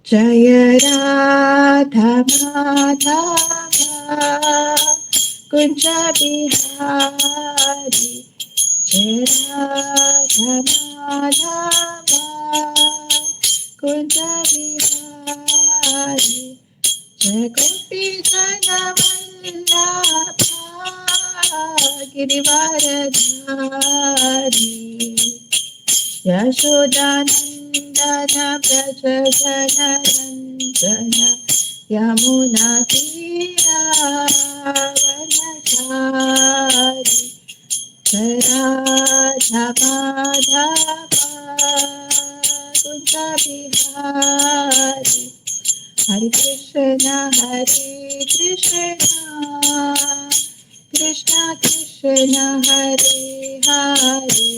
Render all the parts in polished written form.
जय राधा माधव कुंज बिहारी, जय राधा माधव कुंज बिहारी, जय गोपी जन वल्लभा गिरिवरधारी, यशोदानन्दन व्रज जनरञ्जन यमुना तीरावनचारि, जय राधा माधव कुंज बिहारी, हरे कृष्ण कृष्ण कृष्ण हरे हरे,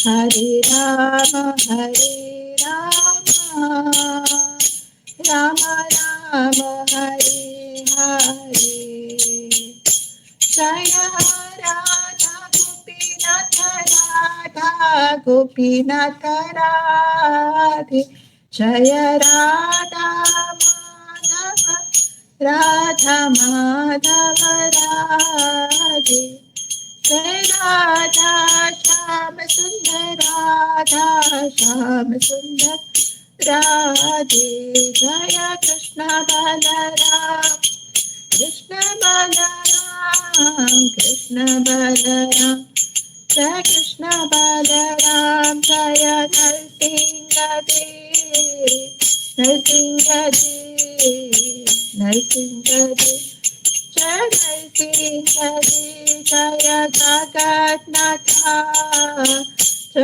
हरे राम राम राम हरे हरे, जय राधा गोपीनाथ राधे, जय राधा माधव राधे, जय राधा श्याम सुंदर राधे, जय कृष्ण बलराम जय कृष्ण बलराम, जय नरसिंह देव, जय नरसिंह देव, जय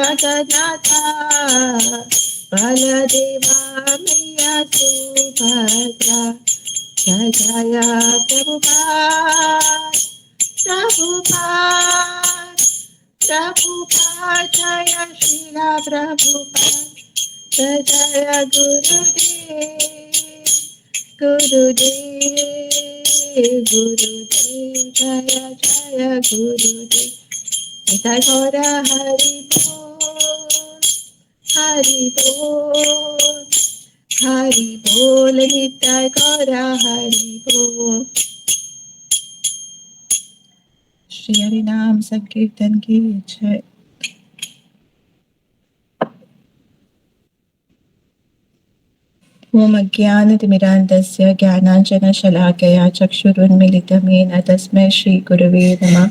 जगन्नाथ बलदेवा मैया सुभद्रा, जय जय प्रभुपाद जय श्रीला प्रभुपाद, जय जय गुरुदेव जय जय गुरुदेव, निताय गौर हरि बोल निताय गौर हरि बोल। श्री हरि नाम संकीर्तन की जय। ओम अज्ञानतिमिरान्धस्य ज्ञानाञ्जनशलाकया चक्षुरुन्मीलितं येन तस्मै श्रीगुरवे नमः।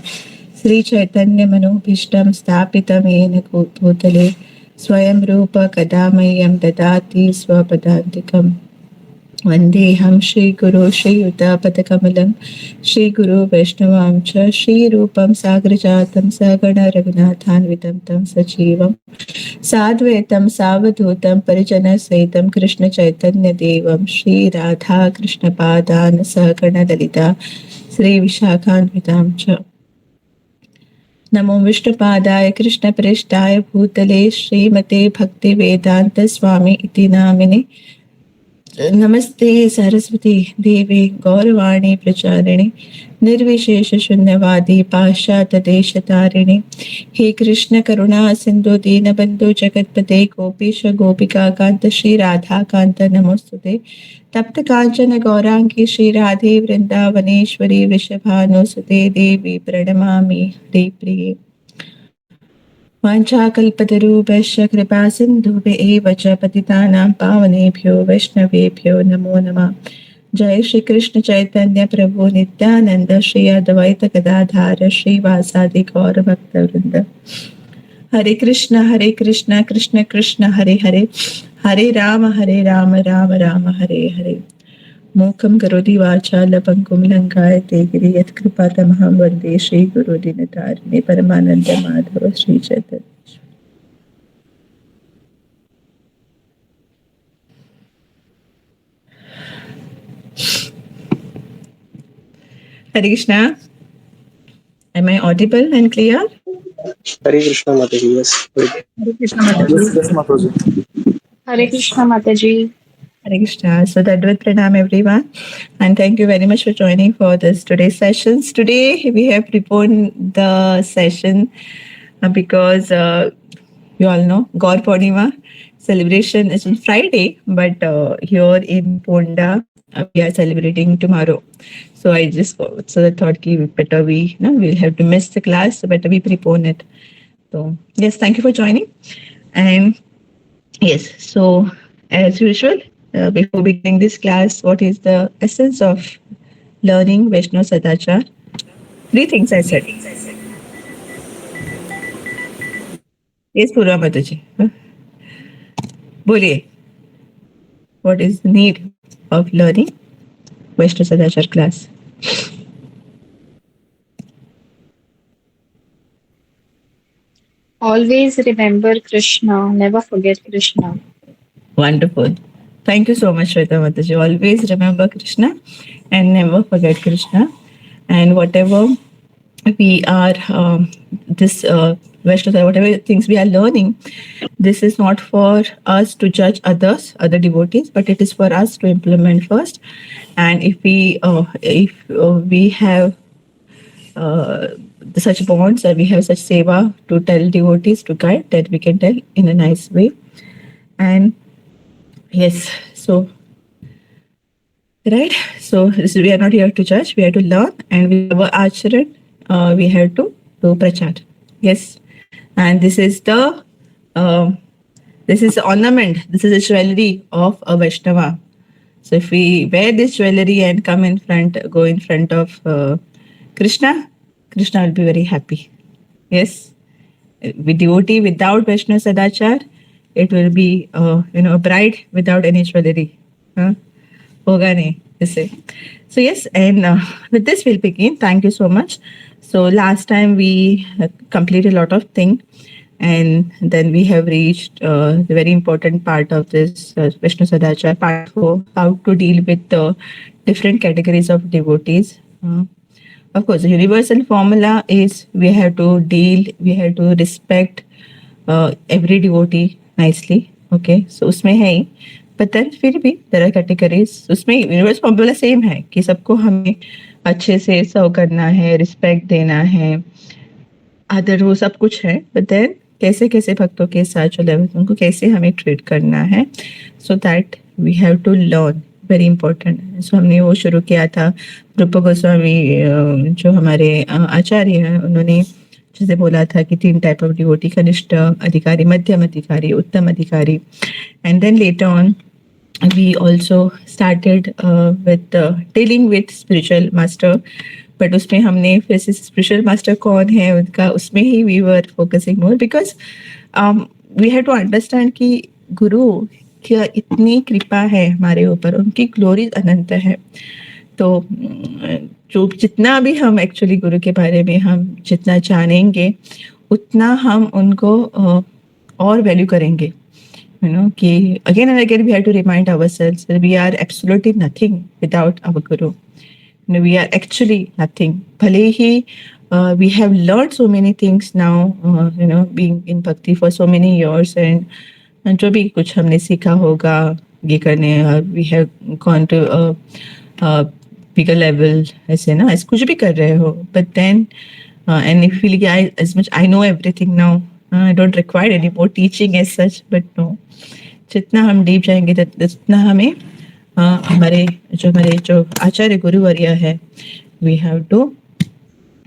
श्रीचैतन्यमनोभीष्टं स्थापितं येन भूतले स्वयं रूप कदा मह्यं ददाति स्वपदान्तिकम्। वन्देऽहं श्रीगुरो श्रीयुतापदकमलं श्रीगुरो वैष्णवां च श्रीरूपं साग्रजातं सगण रघुनाथान्वितं तं सजीवं साद्वैतं सावधूतं परिजनसहितं कृष्णचैतन्यदेवं श्रीराधा कृष्णपादान् सगण ललिता श्रीविशाखान्वितां च। नमो विष्णुपादाय कृष्णप्रेष्ठाय भूतले श्रीमते भक्तिवेदांत स्वामी इति नामिने। नमस्ते सरस्वती देवी गौरवाणी प्रचारिणे निर्विशेष शून्यवादी पाश्चात्य देशतारिणे। हे कृष्ण करुणा सिंधु दीनबंधु जगतपते गोपीश गोपिका कांत श्री राधा कांत नमोस्तुते। तप्त कांचन गौरांगी श्री राधे वृंदावनेश्वरी वृषभानुसुते देवी प्रणमामि हरे प्रिये। वाञ्छाकल्पतरुभ्यश्च कृपा सिन्धुभ्येव च पतितानां पावनेभ्यो वैष्णवेभ्यो नमो नमः। जय श्री कृष्ण चैतन्य प्रभु नित्यानंद श्री अद्वैत गदाधार श्रीवासादि गौर भक्तवृंद। हरे कृष्ण कृष्ण कृष्ण हरे हरे, हरे राम राम राम हरे हरे। मूकं करोति वाचालं पङ्गुं लङ्घयते गिरिं यत्कृपातमहं वन्दे श्रीगुरुदीनतारिणे परमानंद Madhav Shri Chaitanya. Hare Krishna. Am I audible and clear? Hare Krishna Mataji, yes. Hare Krishna Mataji. Yes, Mataji. Hare Krishna Mataji. Hare Krishna. So Dadvat Pranam everyone, and thank you very much for joining for this today's sessions. Today we have preponed the session because you all know Gaur Purnima. celebration is on Friday, but here in Ponda, we are celebrating tomorrow. So I just so I thought ki better we'll have to miss the class, so better we prepone it. So yes, thank you for joining. And yes, so as usual, before beginning this class, what is the essence of learning Vaishnav Sadachar? Three things I said. Yes, Purva Mataji. बोलिए, what is the need of learning Vaishnav Sadachar class? Always remember Krishna, never forget Krishna. Wonderful. Thank you so much, Shweta Mataji. Always remember Krishna and never forget Krishna. And whatever we are, Vaishnava, whatever things we are learning, this is not for us to judge others, other devotees, but it is for us to implement first. And if we have such bonds or we have such seva to tell devotees to guide, that we can tell in a nice way. And yes, so right, so we are not here to judge, we are to learn, and we have acharan, we have to do prachar. Yes, and this is the ornament, this is the jewelry of a Vaishnava. So if we wear this jewelry and go in front of Krishna will be very happy. Yes, with devotee without Vaishnav Sadachar, it will be a bride without any jewelry. Hoga nahi, say. So yes, and with this we'll begin. Thank you so much. So last time we completed a lot of things, and then we have reached the very important part of this Vaishnav Sadachar, part 4, how to deal with the different categories of devotees. Of course, the universal formula is we have to respect every devotee nicely. Okay, so उसमें है ही, but then फिर भी there are categories. उसमें universal formula same है कि सबको हमें अच्छे से सर्व करना है, रिस्पेक्ट देना है, आदर, वो सब कुछ है, but then कैसे कैसे भक्तों के साथ जो लेवल उनको कैसे हमें ट्रीट करना है, so that we have to learn. Very important. So हमने वो शुरू किया था. रूप गोस्वामी जो हमारे आचार्य हैं, उन्होंने जैसे बोला था कि 3 टाइप ऑफ डिवोटी, कनिष्ठ अधिकारी, मध्यम अधिकारी, उत्तम अधिकारी. And then later on we also started with dealing with spiritual master, but उसमें हमने फिर से spiritual master कौन है उनका, उसमें ही we were focusing more because we had to understand कि गुरु क्या इतनी कृपा है हमारे ऊपर, उनकी ग्लोरी अनंत है. तो जो जितना भी हम एक्चुअली गुरु के बारे में हम जितना जानेंगे उतना हम उनको और वैल्यू करेंगे. कि again and again we have to remind ourselves that we are absolutely nothing without our guru. We are actually nothing. भले ही we have learned so many things now, being in bhakti for so many years, and जो भी कुछ हमने सीखा होगा ये करने, we have gone to a bigger level, ऐसे ना, ऐसे कुछ भी कर रहे हो, but then and if you feel as much I know everything now, I don't require any more teaching as such, but no, जितना हम डीप जाएंगे जितना हमें हमारे जो आचार्य गुरुवर्य है, we have to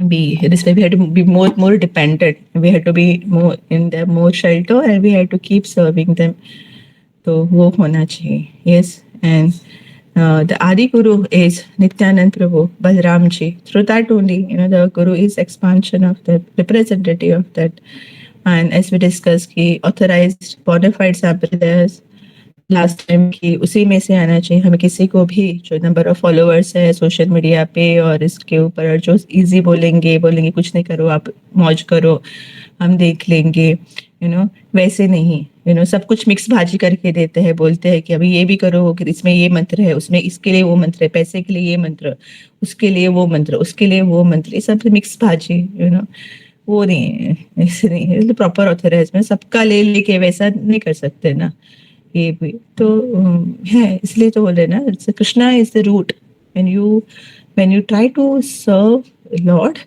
be more dependent, we have to be more in their more shelter, and we have to keep serving them. तो वो होना चाहिए. Yes, and the Adi Guru is Nityanand Prabhu, Balram ji. Through that only, the Guru is expansion of the representative of that. And as we discussed, कि authorized bona fide sampradayas last time की उसी में से आना चाहिए. हमें किसी को भी जो नंबर ऑफ फॉलोअर्स है सोशल मीडिया पे और इसके ऊपर जो इजी बोलेंगे कुछ नहीं करो, आप मौज करो, हम देख लेंगे, वैसे नहीं. सब कुछ मिक्स भाजी करके देते हैं, बोलते हैं कि अभी ये भी करो, इसमें ये मंत्र है, उसमें इसके लिए वो मंत्र है, पैसे के लिए ये मंत्र, उसके लिए वो मंत्र, उसके लिए वो मंत्र, ये सब मिक्स भाजी, वो नहीं है, ऐसे नहीं है. प्रॉपर ऑथराइज में सबका ले लेके वैसा नहीं कर सकते ना. ये भी तो है, इसलिए तो बोल रहे ना, Krishna is the root. when you try to serve Lord,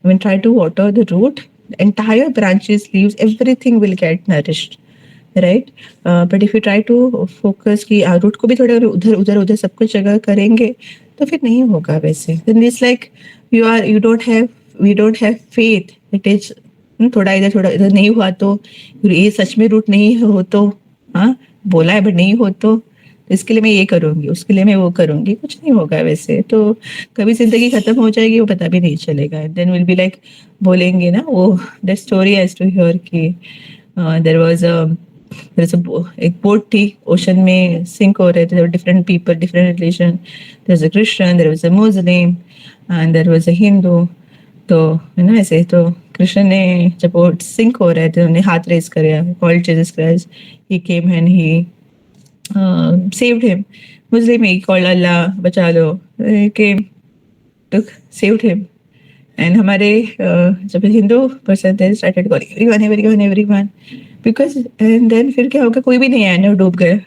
when try to water the root, the entire branches, leaves, everything will get nourished. Right. But if you try to focus कि रूट को भी थोड़ा उधर उधर उधर सब कुछ जगह करेंगे तो फिर नहीं होगा वैसे. Then it's like you don't have faith. It is थोड़ा इधर नहीं हुआ तो ये सच में रूट नहीं हो तो, हाँ बोला है बट नहीं हो तो इसके लिए मैं ये करूंगी, उसके लिए मैं वो करूंगी, कुछ नहीं होगा वैसे. तो कभी जिंदगी खत्म हो जाएगी वो पता भी नहीं चलेगा. देन विल बी लाइक बोलेंगे ना वो the story has to here कि देयर वाज एक बोट थी ओशन में, सिंक हो रहे थे. Different people, different religion. There was a Christian, there was a Muslim and there was a Hindu. तो है ना ऐसे. तो कृष्ण ने जब वो सिंक हो रहे थे उन्होंने हाथ रेज किया, called Jesus Christ. He came and he saved him. Muslim he called Allah, बचा लो. He came, took, saved him. And हमारे जब हिंदू पर्सन थे started calling everyone because and then फिर क्या होगा, कोई भी नहीं आया ना, डूब गया.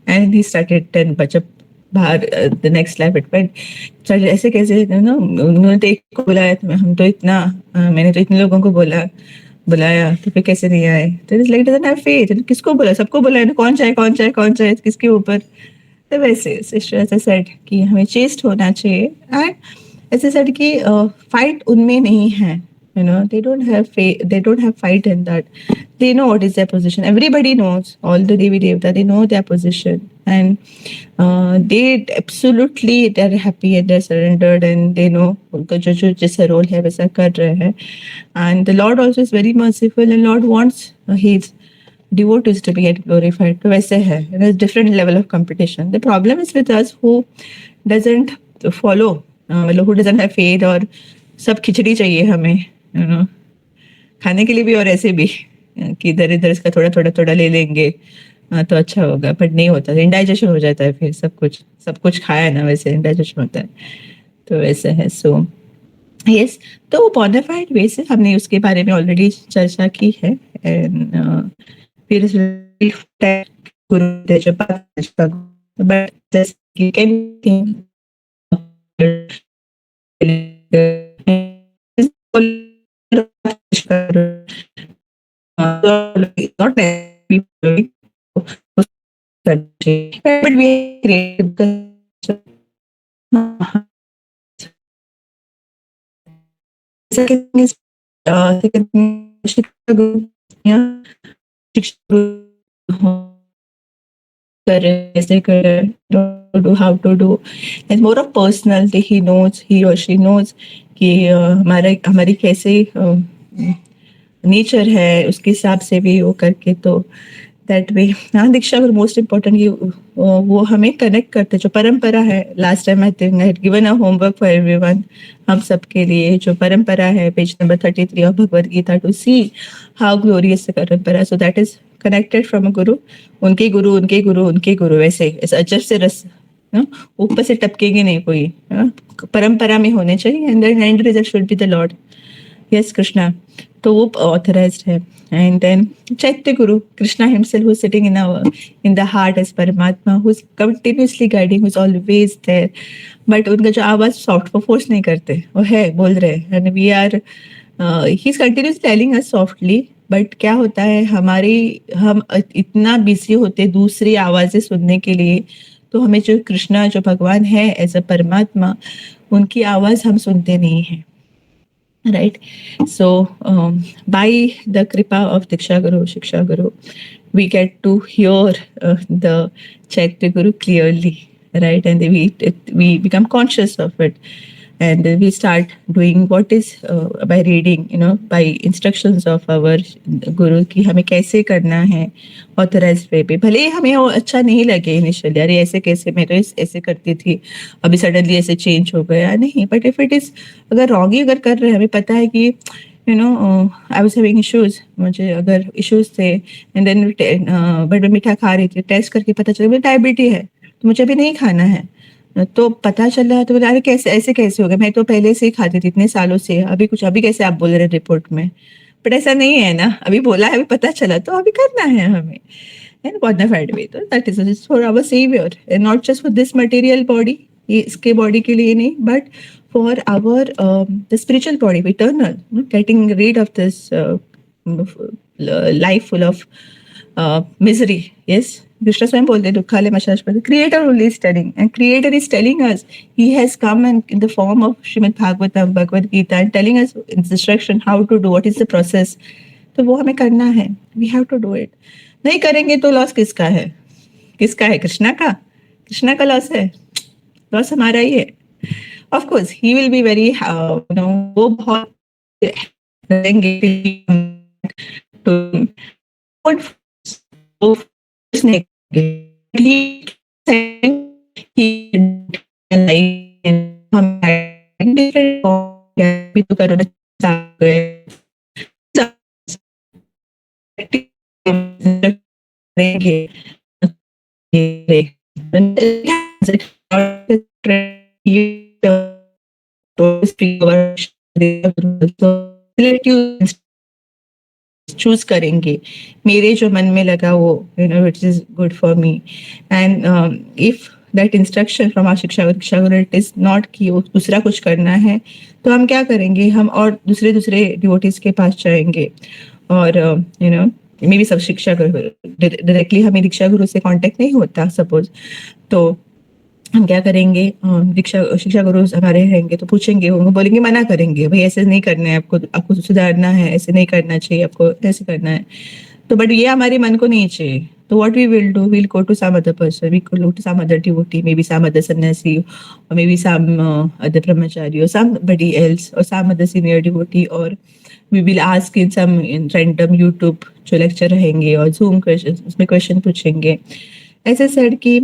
And he started then जब बाहर the next life it went. चल ऐसे कैसे ना, उन्होंने तो एक को बुलाया था, हम तो इतना मैंने तो इतने लोगों को बुलाया तो फिर कैसे नहीं आए. तो it's like doesn't have faith. किसको बुला, सबको बुलाया ना, कौन चाहे किसके ऊपर. तो वैसे सिस्टर ऐसे सेड कि हमें चेस्ट होना चाहिए. एंड ऐसे सेड कि फाइट उनमें नहीं है. You know, they don't have faith, they don't have fight in that. They know what is their position. Everybody knows, all the Devi Devta, they know their position. And they absolutely, they're happy and they're surrendered and they know उनका जो जैसा role है वैसा कर रहे हैं. And the Lord also is very merciful and Lord wants his devotees to be get glorified. तो वैसे है. There's different level of competition. The problem is with us who doesn't follow, मतलब who doesn't have faith और सब खिचड़ी चाहिए हमें, you know, खाने के लिए भी और ऐसे भी कि इधर इधर इसका थोड़ा ले लेंगे तो अच्छा होगा. बट नहीं होता, इंडाइजेशन हो जाता है फिर. सब कुछ खाया ना वैसे इंडाइजेशन होता है. तो वैसे है. सो यस, तो बोनाफाइड वे से हमने उसके बारे में ऑलरेडी चर्चा की है. एंड फिर गुरु but can not necessarily but we create second is second Chicago, yeah, do how to do. It's more of personal. He or she knows कि हमारी कैसे नेचर है, उसके हिसाब से भी वो करके. तो दैट वे. हाँ दीक्षा, अगर मोस्ट इम्पोर्टेंट ये वो हमें कनेक्ट करते जो परंपरा है. Last time I think I had given a homework for everyone, हम सब के लिए जो परंपरा है, page number 33 of Bhagavad Gita, to see how glorious the परंपरा. So that is connected from a guru, उनके गुरु वैसे अजब से रस ऊपर से टपकेंगे नहीं कोई. परंपरा में होने चाहिए. And then end result should be the lord. Yes Krishna. तो वो ऑथराइज्ड है. And then chaitya guru, Krishna himself who sitting in the heart as Paramatma, who is continuously guiding, who is always there. But उनका जो आवाज सॉफ्ट, वो फोर्स नहीं करते, वो है बोल रहे हैं. And we are he is continuously telling us softly. But क्या होता है, हम इतना बिजी होते दूसरी आवाजें सुनने के लिए, तो हमें जो कृष्णा, जो भगवान है एज अ परमात्मा, उनकी आवाज हम सुनते नहीं हैं. Right. So by the kripa of Diksha Guru, Shiksha Guru, we get to hear the Chaitya Guru clearly, right? And we become conscious of it. And we start doing what is by reading, by instructions of our Guru कि हमें कैसे करना है authorised वे पे. भले ही हमें वो अच्छा नहीं लगे इनिशियली, अरे ऐसे कैसे, मैं तो ऐसे करती थी, अभी सडनली ऐसे चेंज हो गया, नहीं. बट इफ इट इज, अगर रॉन्ग ही अगर कर रहे हैं, हमें पता है कि आई वाज हैविंग इश्यूज, मुझे अगर इश्यूज थे, एंड देन बट मैं मीठा खा रही थी, टेस्ट करके पता चला मुझे डायबिटीज है, तो मुझे अभी नहीं खाना है. तो पता चला तो बोला अरे कैसे हो गया, मैं तो पहले से ही खाती थी इतने सालों से, अभी कैसे आप बोल रहे हैं रिपोर्ट में. बट ऐसा नहीं है ना, अभी बोला है, अभी पता चला, तो अभी करना है हमें. एंड बोनाफाइड वे, तो that is for our saviour, and not just for this material body, ये इसके बॉडी के लिए नहीं, but for our the spiritual body, eternal, getting rid of this life full of misery. Yes, Krishna स्वयं बोलते दुखाले मशाश्वत. Creator only is telling, and Creator is telling us. He has come in the form of Srimad Bhagavatam, Bhagavad Gita, and telling us instruction how to do, what is the process. तो वो हमें करना है. We have to do it. नहीं करेंगे तो loss किसका है? किसका है? कृष्णा का. कृष्णा का लॉस है. लॉस हमारा ही है. Of course, he will be very, वो बहुत करेंगे to चूज करेंगे मेरे जो मन में लगा वो which is good for me and if that instruction from our shiksha guru it is not कि वो दूसरा कुछ करना है तो हम क्या करेंगे हम और दूसरे डिवोटीज के पास जाएंगे और मे बी सब शिक्षा गुरु डायरेक्टली हमें दीक्षा गुरु से कांटेक्ट नहीं होता सपोज तो हम क्या करेंगे शिक्षा गुरु हमारे रहेंगे तो पूछेंगे वो बोलेंगे मना करेंगे भाई ऐसे नहीं करना है आपको सुधारना है ऐसे नहीं करना चाहिए आपको ऐसे करना है तो बट ये हमारे मन को नहीं चाहिए तो what we will do will go to some other person we go to some other devotee may be some other sannyasi और मे बी सम अदर ब्रह्मचारी और somebody else or some other senior devotee or we will ask in some random YouTube जो lecture रहेंगे और Zoom question उसमें question पूछेंगे ऐसे said कि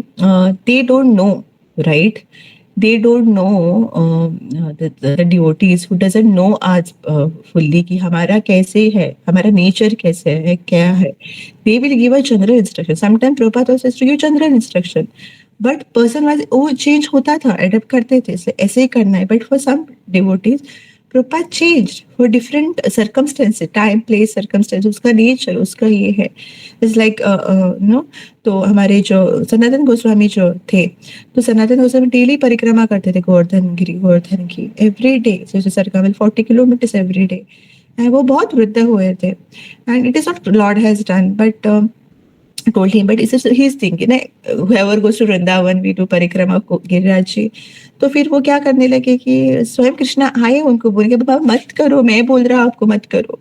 they don't know right they don't know the devotees who doesn't know us fully कि हमारा कैसे है हमारा नेचर कैसे है क्या है they will give a general instruction sometimes Prabhupada also says to give general instruction but person was वो change होता था अडॉप्ट करते थे ऐसे ही करना है but for some devotees Prabhupada changed for different circumstances, time, place, circumstances. उसका nature, उसका ये है. It's like, तो हमारे जो सनातन गोस्वामी जो थे, तो सनातन गोस्वामी डेली परिक्रमा करते थे गोवर्धन की, every day. So circumval 40 kilometers every day. And वो बहुत वृद्ध हुए थे. And it is what Lord has done, but told him, but he's thinking, whoever goes to Vrindavan, we do परिक्रमा गिरिराज जी. तो फिर वो क्या करने लगे कि स्वयं कृष्णा आए उनको बोले बाबा मत करो मैं बोल रहा हूँ आपको मत करो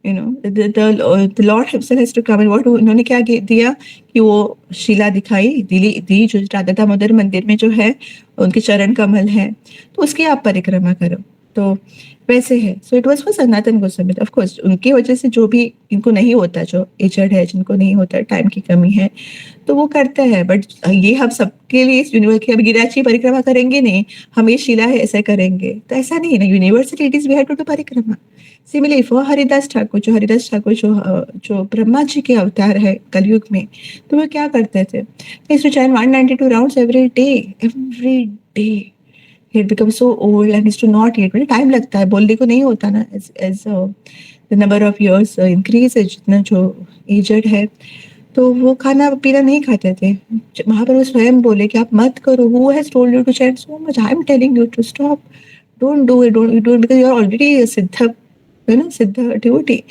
the Lord himself has to come and what उन्होंने क्या दिया कि वो शिला दी जो राधा दामोदर मंदिर में जो है उनके चरण कमल है तो उसकी आप परिक्रमा करो तो वैसे है so it was for Sanatan Goswami of course उनकी वजह से जो भी इनको नहीं होता जो एजड है जिनको नहीं होता टाइम की कमी है तो वो करता है बट ये हम सबके लिए यूनिवर्स की अब गिरिराज की परिक्रमा करेंगे नहीं हम ये शिला है ऐसा करेंगे तो ऐसा नहीं है ना universities we have to do parikrama similarly for Haridas Thakur जो ब्रह्मा जी के अवतार है कलयुग में तो वो क्या करते थे 192 rounds every day he had become so old and used to not eat बड़ा टाइम लगता है बोलने को नहीं होता ना as the number of years increase जितना जो एजड है तो वो खाना पीना नहीं खाते थे महाप्रभु स्वयं बोले कि आप मत करो who has told you to chant so much I am telling you to stop don't do it because you are already a siddha devotee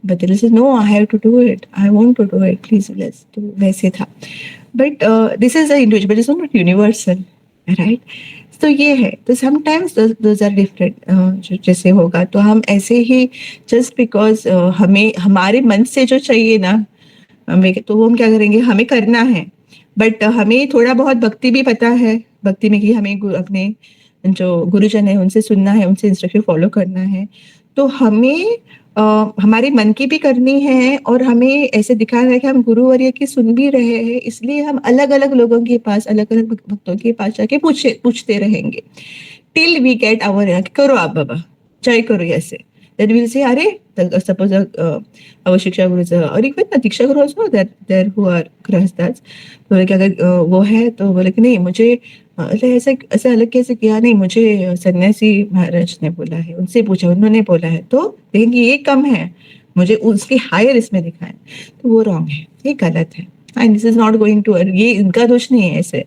but there is no I have to do it I want to do it please bless तो वैसे था but this is a individual but it's not universal right तो ये है तो sometimes those are different जैसे होगा तो हम ऐसे ही जस्ट बिकॉज हमें हमारे मन से जो चाहिए ना हमें तो वो हम क्या करेंगे हमें करना है बट हमें थोड़ा बहुत भक्ति भी पता है भक्ति में कि हमें अपने जो गुरुजन है उनसे सुनना है उनसे इंस्ट्रक्शन फॉलो करना है तो हमें हमारे मन की भी करनी है और हमें ऐसे दिखाना है कि हम गुरुवर्य की सुन भी रहे हैं इसलिए हम अलग अलग लोगों के पास अलग अलग भक्तों के पास जाके पूछते रहेंगे टिल वी गेट आवर करो आप बाबा जय करो ऐसे then we'll say अरे suppose our शिक्षा गुरु और एक बात ना दीक्षा गुरु also there who are गृहस्थास बोले कि अगर वो है तो बोले कि नहीं मुझे ऐसा अलग कैसे किया नहीं मुझे सन्यासी महाराज ने बोला है उनसे पूछा उन्होंने बोला है तो देखेंगे ये कम है मुझे उसकी हायर इसमें दिखाए तो वो रॉन्ग है ये गलत है and this is not going to ये इनका दोष नहीं है ऐसे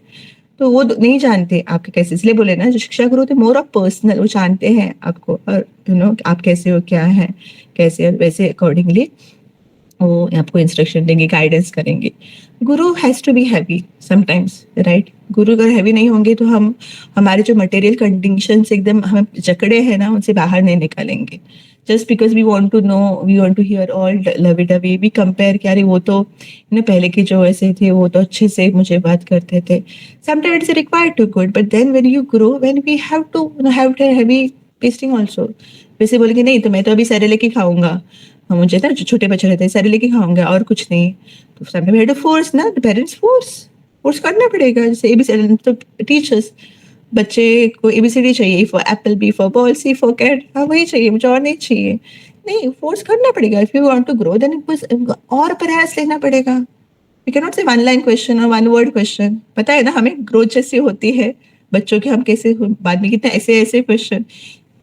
तो वो नहीं जानते आपके कैसे इसलिए बोले ना जो शिक्षा गुरु थे मोर ऑफ पर्सनल वो जानते हैं आपको और आप कैसे हो क्या है कैसे वैसे अकॉर्डिंगली वो आपको इंस्ट्रक्शन देंगे, गाइडेंस करेंगे. Guru has to be heavy sometimes, right? Guru अगर हैवी नहीं होंगे तो हम हमारे जो मटेरियल कंडीशंस एकदम हमें जकड़े हैं ना, उनसे बाहर नहीं निकालेंगे. Just because we want to know, we want to hear all love it away, we compare कि अरे वो तो पहले के जो ऐसे थे वो तो अच्छे से मुझे बात करते थे. Sometimes it's required to good, but then when you grow, when we have to have heavy pasting also. वैसे बोले कि नहीं तो मैं तो अभी सेरेलेक ही खाऊंगा, मुझे ना जो छोटे बच्चे रहते हैं सेरेलेक ही खाऊंगा और कुछ नहीं. तो sometime we have to force ना, पेरेंट्स फोर्स करना पड़ेगा. जैसे एबीसीडी तो टीचर्स, बच्चे को एबीसीडी चाहिए, for apple, B for ball, C for cat, हाँ वही चाहिए मुझे और नहीं चाहिए. नहीं, फोर्स करना पड़ेगा. If you want to grow then और प्रयास लेना पड़ेगा. We can not say one line question और वन वर्ड क्वेश्चन. पता है ना हमें ग्रोथ जैसी होती है बच्चों के, हम कैसे बाद में कितने ऐसे ऐसे क्वेश्चन,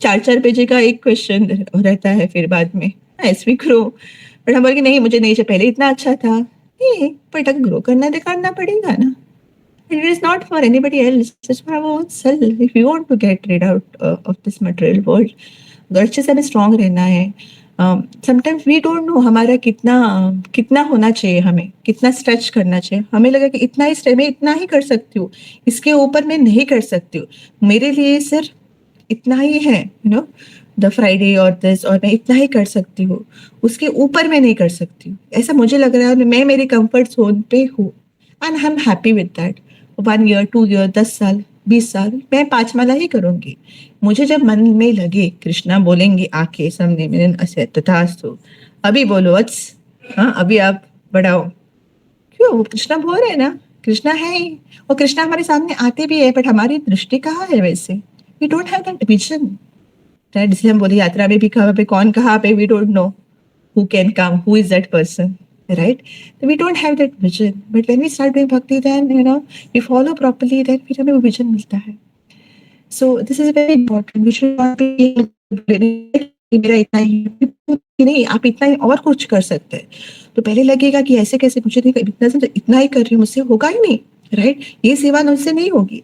4 पेज का एक क्वेश्चन रहता है फिर बाद में एज वी ग्रो. बट हम बोले कि नहीं मुझे नहीं चाहिए, पहले इतना अच्छा था. नहीं, बट अगर ग्रो करना दिखाना पड़ेगा ना. It is not for anybody else, it's for our own self. If you want to get rid out of this material world, अगर अच्छे से हमें स्ट्रांग रहना है. समटाइम्स वी डोंट नो हमारा कितना होना चाहिए, हमें कितना स्ट्रेच करना चाहिए. हमें लगा कि इतना ही स्ट्रेच, मैं इतना ही कर सकती हूँ, इसके ऊपर मैं नहीं कर सकती हूँ, मेरे लिए सिर्फ इतना ही है, द फ्राइडे और दिस, और मैं इतना ही कर सकती हूँ, उसके ऊपर मैं नहीं कर सकती हूँ. ऐसा मुझे लग रहा है मैं मेरे कंफर्ट जोन पे हूँ and I am happy with that. 1 year, 2 year, 10 साल, 20 साल मैं 5 माला ही करूंगी. मुझे जब मन में लगे कृष्णा बोलेंगे आके सामने मेरे ऐसे तथास्तु, अभी बोलो वत्स, हाँ अभी आप बढ़ाओ. क्यों? वो कृष्णा बोल रहे हैं ना, कृष्णा है ही, और कृष्णा हमारे सामने आते भी है, बट हमारी दृष्टि कहाँ है वैसे? We don't have that vision, right? इसलिए हम बोले यात्रा में भी कहाँ पे कौन कहाँ पे, we don't know who can come, who is that person, right? So we don't have that vision, but when we start doing bhakti, then we follow properly, then फिर हमें वो vision मिलता है. So this is very important. We should not be मेरा इतना ही नहीं, आप इतना ही और कुछ कर सकते हैं. तो पहले लगेगा कि ऐसे कैसे, मुझे नहीं इतना ही कर रही हूँ, मुझसे होगा ही नहीं, राइट? ये सेवा मुझसे नहीं होगी.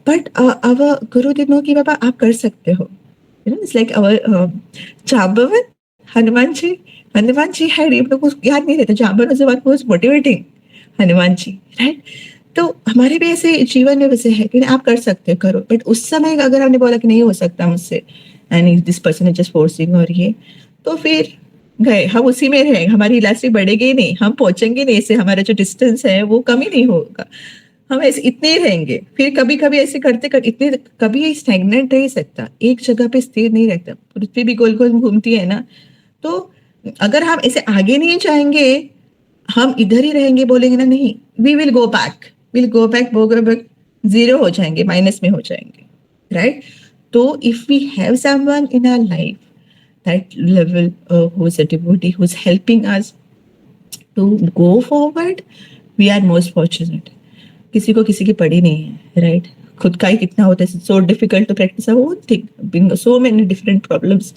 बट अब गुरु did know कि बाबा आप कर सकते हो. It's like our Jambavan, Hanuman ji है, हम लोग को याद नहीं रहता. Jambavan was the one who was motivating Hanuman ji, right? तो हमारे भी ऐसे जीवन में वैसे है कि आप कर सकते हो, करो. बट उस समय अगर हमने बोला कि नहीं हो सकता मुझसे, and this person is just forcing, और ये तो फिर गए हम उसी में रहेंगे, हमारी इलास्टिक बढ़ेगी ही नहीं, हम पहुंचेंगे नहीं, इससे हमारा जो डिस्टेंस है वो कम ही नहीं होगा, हम ऐसे इतने ही रहेंगे. फिर कभी कभी ऐसे करते कर इतने, कभी स्टैग्नेंट नहीं सकता, एक जगह पे स्थिर नहीं रहता. पृथ्वी भी गोल गोल घूमती है ना. तो अगर हम ऐसे आगे नहीं जाएंगे, हम इधर ही रहेंगे, बोलेंगे ना नहीं, we will go back, zero हो जाएंगे, माइनस में हो जाएंगे, राइट? तो if we have someone in our life that level who is a devotee, who is helping us to go forward, we are most fortunate. किसी को किसी की पड़ी नहीं है, राइट? खुद का ही कितना होता है, so difficult to practice our own thing, being so many different problems.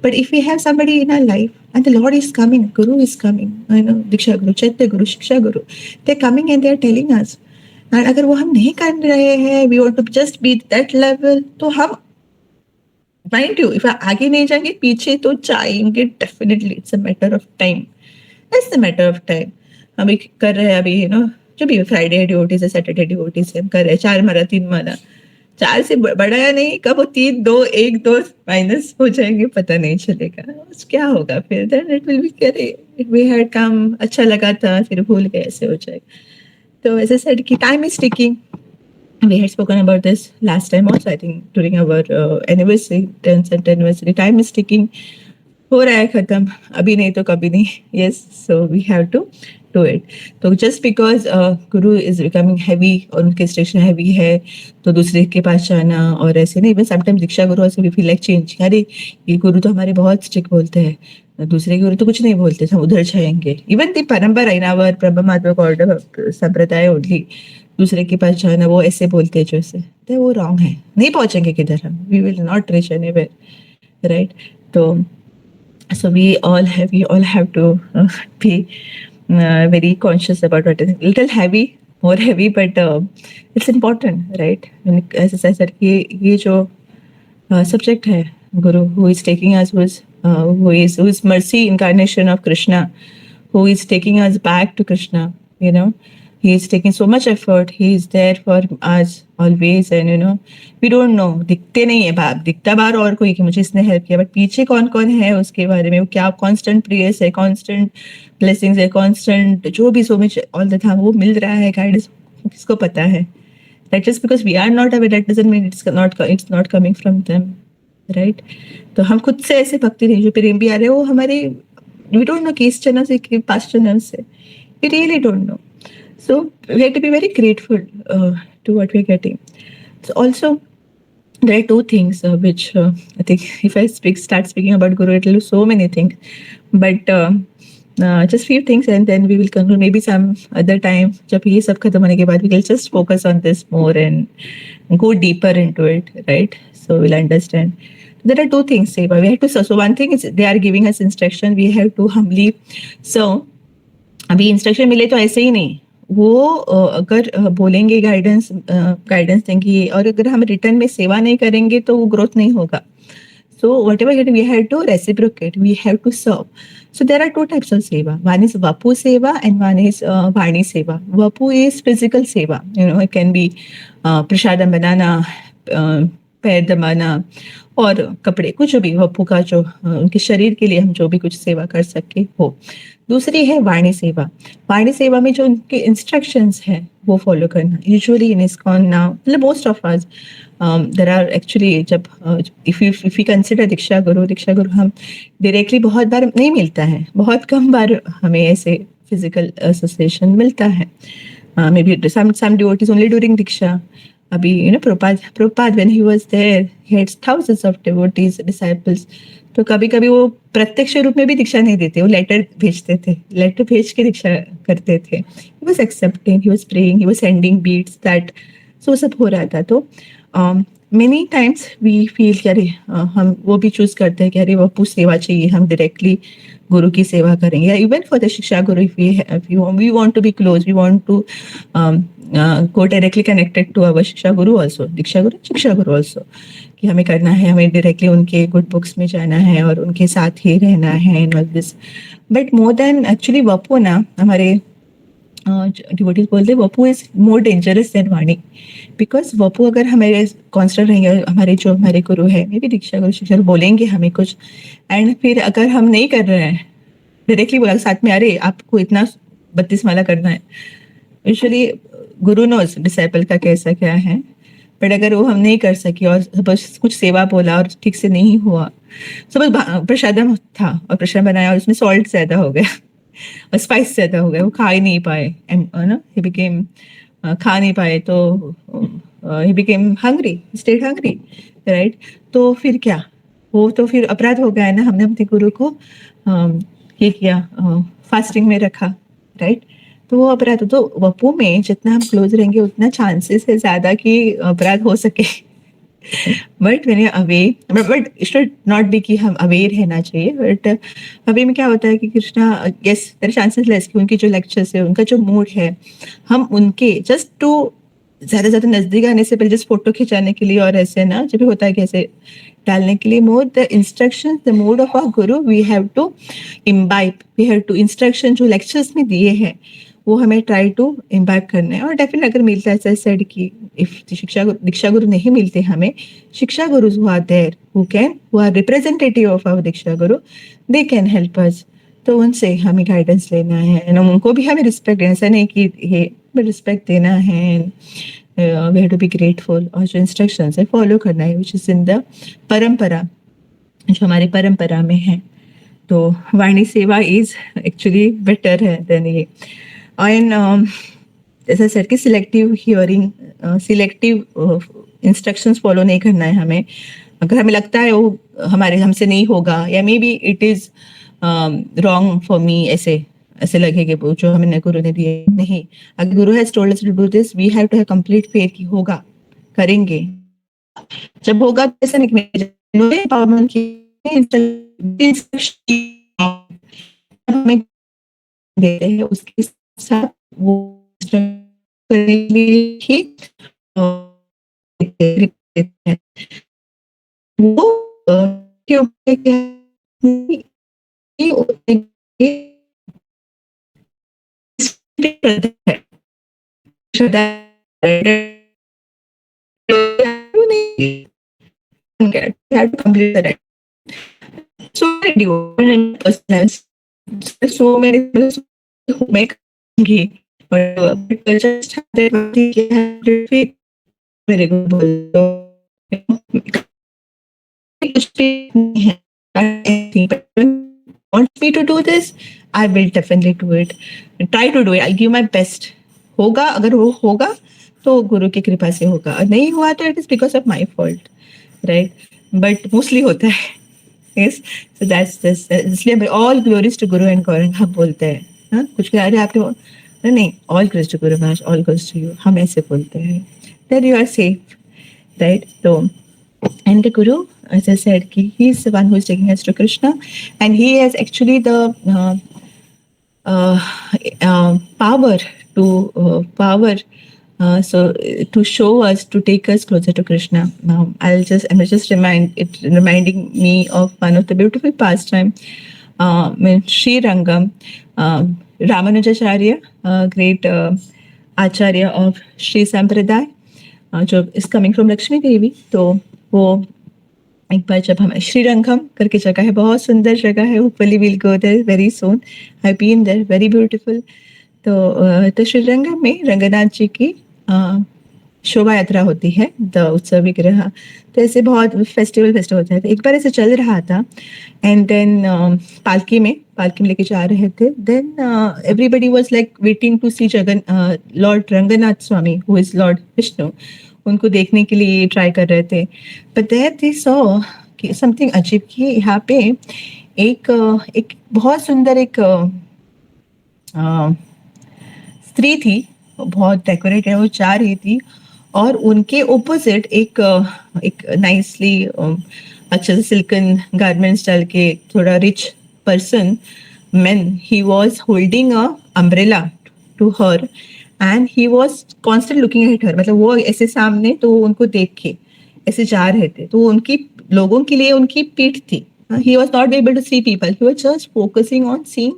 But if we have somebody in our life and the Lord is coming, Guru is coming, I know Diksha Guru, Chaitya Guru, Shiksha Guru, they're coming and they're telling us. And अगर वो हम नहीं कर रहे हैं, we want to just be that level, तो हम mind you, if आगे नहीं जाएंगे पीछे तो जाएंगे definitely. It's a matter of time. It's a matter of time. हम कर रहे हैं अभी, जो भी फ्राइडे ड्यूटीज है, सैटरडे ड्यूटीज है, हम कर रहे हैं 4 माला 3 माला. 4 से बढ़ाया नहीं, कब वो 3 2 1 2 माइनस हो जाएंगे पता नहीं चलेगा. क्या होगा फिर? देन इट विल बी करे वी हैड कम, अच्छा लगा था, फिर भूल गए, ऐसे हो जाएगा. तो ऐसे सेड कि time is ticking. We had spoken about this last time also, I think during our anniversary, 10th anniversary. Time is ticking. हो रहा है खत्म, अभी नहीं तो कभी नहीं. Yes, so we have to do it. तो just because guru is becoming heavy और उनके स्ट्रिक्शन हैवी है, तो दूसरे के पास जाना और ऐसे नहीं. इवन समटाइम्स दीक्षा गुरु ऐसे वी फील लाइक चेंज, अरे ये गुरु तो हमारे बहुत स्ट्रिक्ट बोलते हैं, दूसरे गुरु तो कुछ नहीं बोलते, हम उधर जाएंगे. इवन दी परंपरा इन आवर ब्रह्म ऑर्डर संप्रदाय ओनली, दूसरे के पास जाना वो ऐसे बोलते हैं जैसे, तो वो रॉन्ग है. नहीं पहुंचेंगे किधर हम, we will not reach anywhere, right? तो so we all have to be very conscious about what is little heavy, more heavy, but it's important, right? As I said, ये जो subject है, Guru who is taking us, who is mercy incarnation of Krishna, who is taking us back to Krishna. You know, he is taking so much effort. He is there for us always, and we don't know. दिखते नहीं है बाप, दिखता बाहर और कोई कि मुझे इसने हेल्प किया, बट पीछे कौन कौन है उसके बारे में, वो क्या कांस्टेंट प्रेयर्स है, कांस्टेंट ब्लेसिंग्स है, कांस्टेंट जो भी so much all the time वो मिल रहा है गाइडेंस, किसको पता है. That just because we are not aware, that doesn't mean it's not coming from them, right? तो हम खुद से ऐसे भक्ति नहीं, जो प्रेम भी आ रहे हैं वो हमारे, we don't know किस चैनल से, कि पास्ट चैनल से, we really don't know. So we have to be very grateful to what we're getting. So also there are two things which I think if I start speaking about Guru, it will be so many things, but just few things and then we will conclude. Maybe some other time, जब ये सब खत्म होने के बाद, we will just focus on this more and go deeper into it, right? So we'll understand. There are two things, Seva. We have to so one thing is they are giving us instruction. We have to humbly. So अभी instruction मिले तो ऐसे ही नहीं, वो अगर बोलेंगे guidance देंगे, और अगर हम रिटर्न में सेवा नहीं करेंगे तो वो ग्रोथ नहीं होगा. So whatever we have to reciprocate, we have to serve. So there are two types of seva. One is Vapu seva and one is Vani seva. Vapu is physical seva. It can be prashadam banana, पैर दबाना और कपड़े, कुछ भी वपू का जो उनके शरीर के लिए हम जो भी कुछ सेवा कर सके हो. दूसरी है वाणी सेवा. वाणी सेवा में जो उनके इंस्ट्रक्शंस हैं वो फॉलो करना. यूजुअली इन इस्कॉन नाउ, मतलब most of us, there are actually, जब if you consider diksha guru हम डायरेक्टली बहुत बार नहीं मिलता है, बहुत कम बार हमें ऐसे फिजिकल एसोसिएशन मिलता है. May be some devotees only during दीक्षा. अभी Prabhupada when he was there, he had thousands of devotees, disciples. तो कभी कभी वो प्रत्यक्ष रूप में भी दीक्षा नहीं देते, वो लेटर भेजते थे, लेटर भेज के दीक्षा करते थे. He was accepting, he was praying, he was sending beads, that so सब हो रहा था. तो many times we feel कि अरे हम वो भी चूज करते हैं कि अरे वपू सेवा चाहिए, हम डायरेक्टली गुरु की सेवा करेंगे. इवन फॉर द शिक्षा गुरु, if we want to be close, we want to go directly connected to our शिक्षा गुरु also, दीक्षा गुरु, शिक्षा गुरु also, कि हमें करना है, हमें डायरेक्टली उनके गुड बुक्स में जाना है और उनके साथ ही रहना है and all this. But more than actually vapu ना, हमारे डिवोटीज बोलते vapu is more dangerous than vani. Because vapu अगर हमारे कॉन्स्टेंट रहेंगे, हमारे गुरु है, मे बी दीक्षा गुरु शिक्षा गुरु बोलेंगे हमें कुछ, एंड फिर अगर हम नहीं कर रहे हैं, डायरेक्टली बोला साथ में, अरे आपको इतना 32 माला करना है. यूजुअली गुरु नोज डिसाइपल का कैसा क्या है, बट अगर वो हम नहीं कर सके और सपोज कुछ सेवा बोला और ठीक से नहीं हुआ, सपोज प्रसादम था और प्रसाद बनाया और उसमें सॉल्ट ज्यादा हो गया और स्पाइस ज्यादा हो गया, वो खा ही नहीं पाए, ही बिकेम खा नहीं पाए, तो he became hungry, state hungry, right. तो फिर क्या, वो तो फिर अपराध हो गया है ना, हमने अपने गुरु को ये किया, फास्टिंग में रखा, राइट. तो वो अपराध, तो वपू में जितना हम क्लोज रहेंगे उतना चांसेस है ज्यादा कि अपराध हो सके. बट मैंने aware, but it should not B कि हम अवेयर रहना चाहिए. बट अवे में क्या होता है कि Krishna, yes there are chances less कि उनके जो लेक्चर्स है, उनका जो मूड है, हम उनके जस्ट टू ज्यादा नजदीक आने से पहले जस्ट फोटो खिंचाने के लिए और ऐसे ना, जब भी होता है कि ऐसे डालने के लिए, more the instruction, the mood of our guru we have to imbibe, we have to instruction जो लेक्चर्स में दिए हैं वो हमें ट्राई टू इम्बाइब करना है. और डेफिनेटली अगर मिलता है, ऐसा सेड कि इफ दीक्षा गुरु नहीं मिलते हमें, shiksha guru who are there, who are representative of our diksha guru, they can help us. तो उनसे हमें गाइडेंस लेना है, उनको भी हमें रिस्पेक्ट, ऐसा नहीं कि ये रिस्पेक्ट देना है, we have to be grateful, और जो इंस्ट्रक्शंस है फॉलो करना है, विच इज इन द परंपरा, जो हमारी परंपरा में है. तो वाणी सेवा इज एक्चुअली बेटर है देन ये. एंड जैसा सर कि selective hearing, selective instructions follow नहीं करना है हमें. अगर हमें लगता है वो हमसे नहीं होगा, या may be it is wrong for me, ऐसे लगेगा वो जो हमें गुरु ने दिए, नहीं, अगर guru has told us to do this, we have to have complete faith कि होगा, करेंगे. जब होगा तो ऐसा नहीं एम्पावरमेंट की हमें देते हैं, उसके साथ वो करने के लिए ही देते हैं. वो क्यों श्रद्धा है, श्रद्धा नहीं have to complete the ride. So many devotional persons, so many people who make ghee, but just have that one thing, you have to faith. मेरे को बोलो, कुछ भी नहीं है, but want me to do this, I will definitely do it. Try to do it. I'll give my best. होगा, अगर वो होगा तो गुरु की कृपा से होगा, और नहीं हुआ तो it is because of my fault, right? But mostly होता है. Yes, so that's this. इसलिए all glories to Guru and Gaurang हम बोलते हैं. हाँ, कुछ कह रहे आपने नहीं, all glories to Guru Maharaj, all glories to you. हम ऐसे बोलते हैं. Then you are safe, right? So, and the Guru, as I said, he is the one who is taking us to Krishna, and he has actually the power to so to show us, to take us closer to Krishna. Now I'm just reminding me of one of the beautiful pastime, Sri Rangam, Ramanujacharya, great Acharya of Sri Sampradaya, जो is coming from Lakshmi Devi. तो वो एक बार जब हम श्रीरंगम करके जगह है, बहुत सुंदर जगह है, hopefully we'll go there very soon. I've been there, very beautiful. तो श्रीरंगम में रंगनाथ जी की शोभा यात्रा होती है, द उत्सव विग्रह. तो ऐसे बहुत फेस्टिवल होता है. तो एक बार ऐसे चल रहा था, एंड देन पालकी में लेके जा रहे थे. Then everybody was like waiting to see Lord Ranganath Swami, who is Lord Vishnu. उनको देखने के लिए ट्राई कर रहे थे. बट देयर दे सॉ कि समथिंग अजीब, कि यहाँ पे एक बहुत सुंदर एक स्त्री थी, बहुत डेकोरेट है, वो जा रही थी, और उनके ओपोजिट एक नाइसली अच्छे से सिल्कन गारमेंट्स डाल के थोड़ा rich person man, he was holding a umbrella to her, and he was constant looking at her. मतलब वो ऐसे सामने, तो उनको देख के ऐसे जा रहे थे. तो उनकी लोगों के लिए उनकी पीठ थी. He was not able to see people, he was just focusing on seeing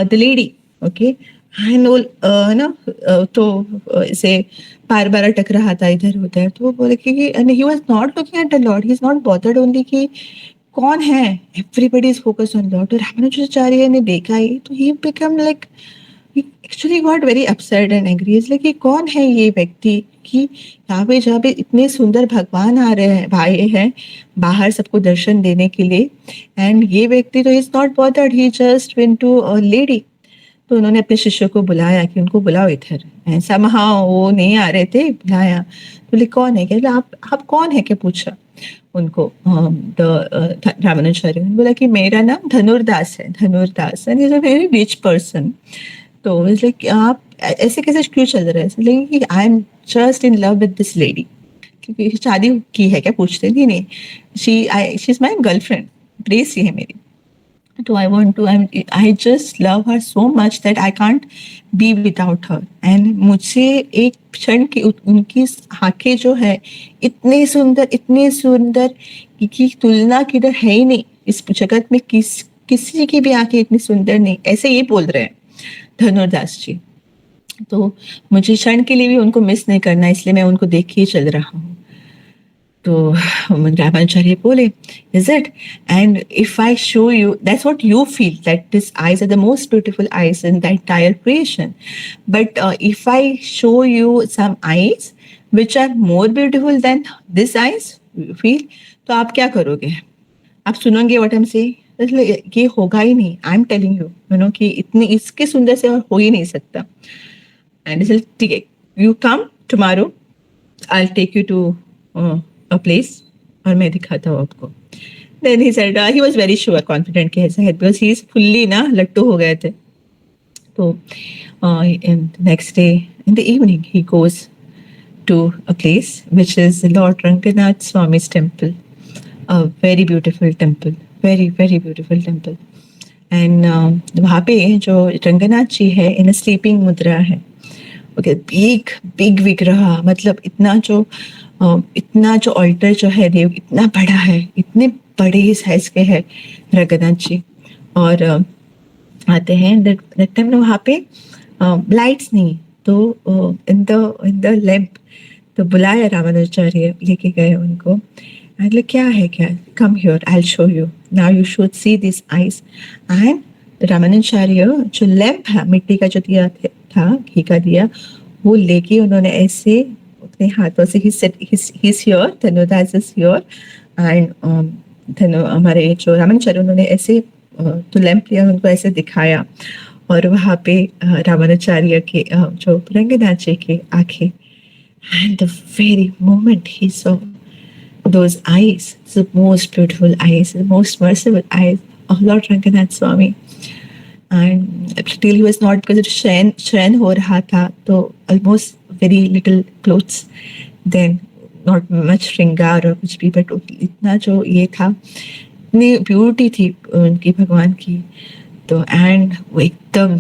the lady. Okay, ना तो इसे बार बार अटक रहा था इधर उधर. तो वो बोले कि ही was not looking at the Lord, he is not bothered only कि कौन है, everybody is focused on Lord. तो रामानुजाचार्य ने देखा ही, तो he become like, he actually got very upset and angry. It's like, कौन है ये व्यक्ति कि यहाँ पे जहाँ पे इतने सुंदर भगवान आ रहे हैं, भाई हैं बाहर सबको दर्शन देने के लिए, एंड ये व्यक्ति तो is not bothered, he just went to a lady. तो उन्होंने अपने शिष्य को बुलाया कि उनको बुलाओ इधर. ऐसा वो नहीं आ रहे थे, बुलाया. बोले कौन है, क्या आप कौन है, क्या पूछा उनको रामानुजाचार्य ने. बोला कि मेरा नाम धनुर्दास है, Dhanurdas, and is a very rich person. तो इट्स लाइक, आप ऐसे कैसे क्यों चल रहे हैं. लेकिन I am just in love with this lady. क्योंकि शादी की है क्या, पूछते नहीं, शी इज माई गर्लफ्रेंड, प्रेसी है मेरी. तो I just love her so much that I can't be without her. And मुझे एक क्षण की उनकी आंखें जो है इतनी सुंदर कि तुलना किधर है ही नहीं इस जगत में. किसी की भी आंखें इतनी सुंदर नहीं, ऐसे ये बोल रहे हैं धनुर्दास जी. तो मुझे क्षण के लिए भी उनको मिस नहीं करना, इसलिए मैं उनको देख के ही चल रहा हूँ. तो रामानुजाचार्य बोले, is it? And if I show you, that's what you feel, that these eyes are the most beautiful eyes in the entire creation. But if I show you some eyes which are more beautiful than these eyes, you feel, तो आप क्या करोगे? आप सुनोगे what I'm saying? ये होगा ही नहीं. I'm telling you, कि इतनी इसके सुंदर से और हो ही नहीं सकता. And he said, ठीक है, you come tomorrow, I'll take you to a place, और मैं दिखाता हूँ आपको. Then he said, he was very sure, confident कि ऐसा है, because he is fully ना लट्टू हो गए थे. तो in next day in the evening he goes to a place which is Lord Ranganath Swami's temple, a very beautiful temple, very very beautiful temple. And वहाँ पे जो रंगनाथ जी है in a sleeping मुद्रा है. Okay, big विग्रह, मतलब इतना जो ऑल्टर जो है देव, इतना बड़ा है, इतने बड़े ही साइज के है रंगनाथ जी. और आते हैं दैट टाइम वहाँ पे लाइट्स नहीं, तो इन द लैम्प तो बुलाया रामानुजाचार्य, लेके गए उनको। मतलब क्या है, क्या, come here, I will show you, now you should see this eyes. And Ramanujacharya जो लैम्प है मिट्टी का जो दिया था, घी का दिया, वो लेके उन्होंने ऐसे अपने हाथों से ही हियर, धनुदास इज हियर, एंड धनु हमारे जो रामानुजाचार्य उन्होंने ऐसे तो लैम्प लिया, उनको ऐसे दिखाया, और वहाँ पे रामानुजाचार्य के जो रंगनाथ जी की आंखें, and the very moment he saw those eyes, the most beautiful eyes, the most merciful eyes of Lord Ranganath Swami, and still he was not, because शयन हो रहा था, तो almost very little clothes, then not much श्रृंगार और कुछ भी, but इतना जो ये था, इतनी ब्यूटी थी उनकी भगवान की, तो एंड वो एकदम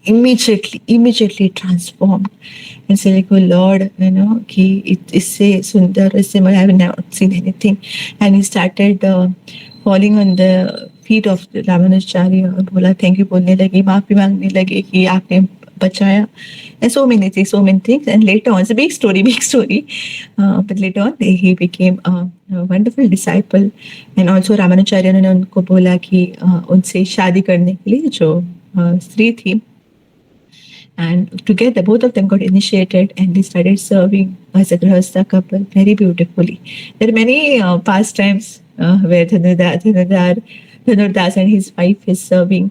immediately transformed and say like, oh Lord, you know, कि इससे सुंदर, इससे I have never seen anything, and he started falling on the feet of Ramanujacharya और बोला थैंक यू बोलने लगे, माफी मांगने लगे कि आपने बचाया, and so many things, and later on, it's a big story, but later on he became a wonderful disciple, and also Ramanujacharya ने उनको बोला कि उनसे शादी करने के लिए जो स्त्री थी, and together both of them got initiated and they started serving as a grahastha couple very beautifully. There are many pastimes where Dhanurdas and his wife is serving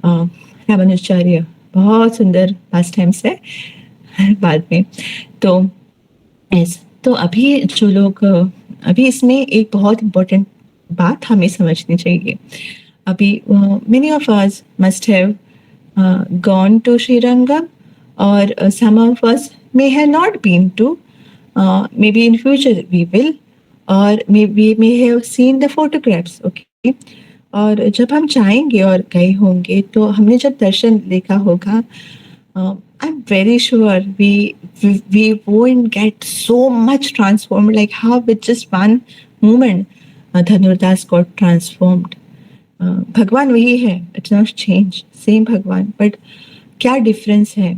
Ramanujacharya. बहुत सुंदर पास टाइम्स है बाद में। तो तो अभी जो लोग अभी इसमें एक बहुत इम्पोर्टेंट बात हमें समझनी चाहिए। अभी many of us must have gone to Sri Rangam, or some of us may have not been to, maybe in future we will, or maybe we may have seen the photographs, okay? और जब हम जाएंगे और गए होंगे तो हमने जब दर्शन देखा होगा, I'm very sure we won't get so much transformed like how with just one moment Dhanurdas got transformed. भगवान वही है, इट्स नॉट चेंज, सेम भगवान, बट क्या डिफरेंस है,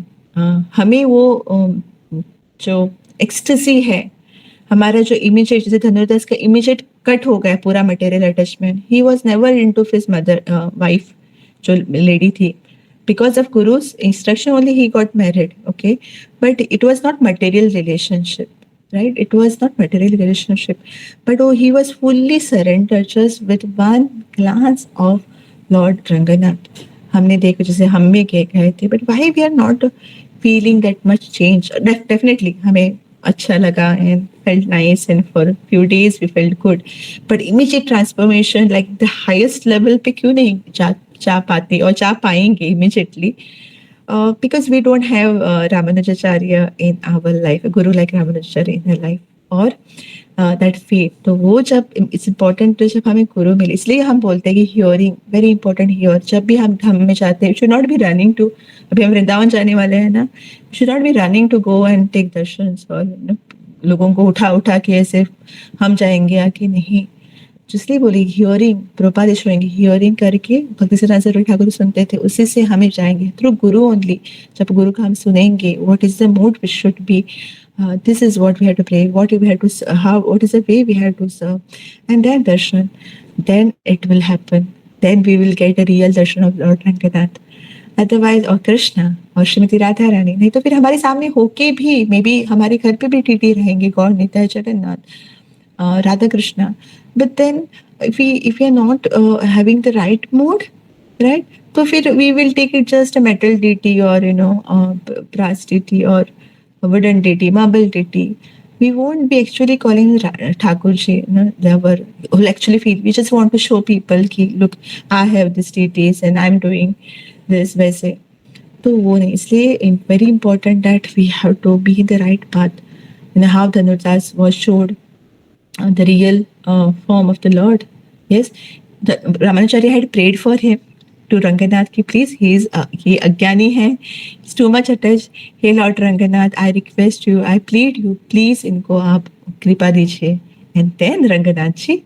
हमें वो जो एक्सटेसी है, हमारा जो इमीडिएट, जैसे धनुर्दास का इमीडिएट कट हो गया पूरा material attachment, he was never in to his mother wife जो लेडी थी, because of Guru's instruction only he got married, okay, but it was not material relationship, right? It was not material relationship, but he was fully surrendered just with one glance of Lord Ranganath. हमने देखा जैसे हम भी गए थे, but why we are not feeling that much change? Definitely हमें अच्छा लगा and felt nice, and for a few days we felt good, but immediate transformation like the highest level पे क्यों नहीं जा पाते और जा पाएंगे immediately, because we don't have Ramanujacharya in our life, a guru like Ramanujacharya in our life, or that faith. तो वो जब it's important, तो जब हमें गुरु मिले, इसलिए हम बोलते हैं कि हियरिंग वेरी इंपॉर्टेंट। हियर जब भी हम धम्म में जाते हैं, should not be running to, अभी हम वृंदावन जाने वाले हैं ना, should not be running to go and take darshan, और लोगों को उठा के ऐसे हम जाएंगे आके, नहीं, इसलिए बोली हियरिंग, प्रभुपाद ईश्वरेंगे हियरिंग करके भक्ति सिद्धांत सरस्वती ठाकुर सुनते थे, उसी से हमें जाएंगे थ्रू गुरु ओनली। जब गुरु का हम सुनेंगे, what is the mood which should be, this is what we have to pray, what we have to what is the way we have to serve, and then darshan, then it will happen, then we will get a real darshan of Lord Ranganath. Otherwise, और कृष्णा और श्रीमती राधा रानी, नहीं तो फिर हमारे सामने होके भी may be हमारे घर पे भी टीटी रहेंगे गौर Nitai Jagannath, Radha Krishna, but then if we are not having the right mood, right, so फिर we will take it just a metal deity, or brass deity, or a wooden deity, marble deity. We won't be actually calling Thakurji, lover. We'll actually feel, we just want to show people कि look, I have this deities and I'm doing this, वैसे तो वो नहीं। इसलिए very important that we have to be in the right path, and how Dhanurdas was showed the real form of the Lord. Yes, Ramanujacharya had prayed for him to Ranganath ki please, he अज्ञानी है, he's too much attached, hey Lord Ranganath, I request you, I plead you, please इनको आप कृपा दीजिए, and then Ranganath जी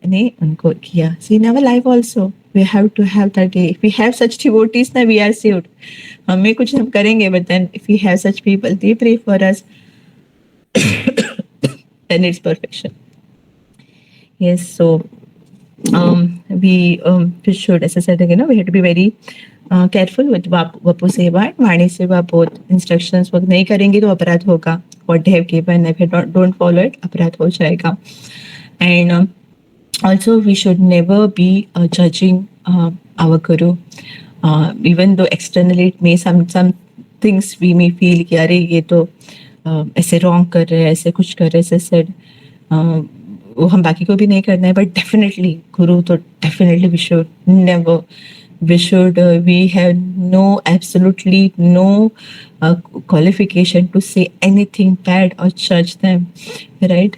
ने उनको किया। So in our life also, we have to have that day. If we have such devotees, na we are saved. हमें कुछ हम करेंगे, but then if we have such people, they pray for us, then it's perfection. Yes, so we should, as I said again, we have to be very careful with Vapu Seva and Vani Seva, both instructions. वो नहीं करेंगे तो अपराध होगा. What they have given, if you don't follow it, अपराध हो जाएगा. And also, we should never be judging our guru, even though externally it may some things we may feel कि अरे ये तो ऐसे wrong कर रहे हैं, ऐसे कुछ कर रहे हैं, ऐसे said. वो हम बाकी को भी नहीं करना है, but definitely गुरु तो definitely we should never, we have no, absolutely no qualification to say anything bad or judge them, right?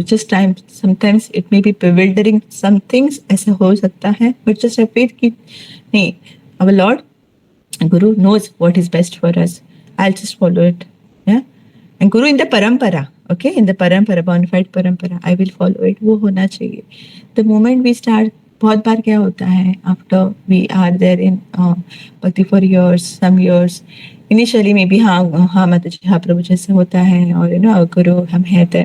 Just sometimes it may be bewildering, some things ऐसा हो सकता है, but just have faith कि नहीं, our Lord Guru knows what is best for us. I'll just follow it. Yeah, and Guru in the parampara, okay, in the parampara, bona fide parampara, I will follow it. वो होना चाहिए. The moment we start, बहुत बार क्या होता है, after we are there in bhakti for years, some years, initially maybe हाँ माता जी, हाँ प्रभु जैसे होता है, और you know गुरु हम हैं थे,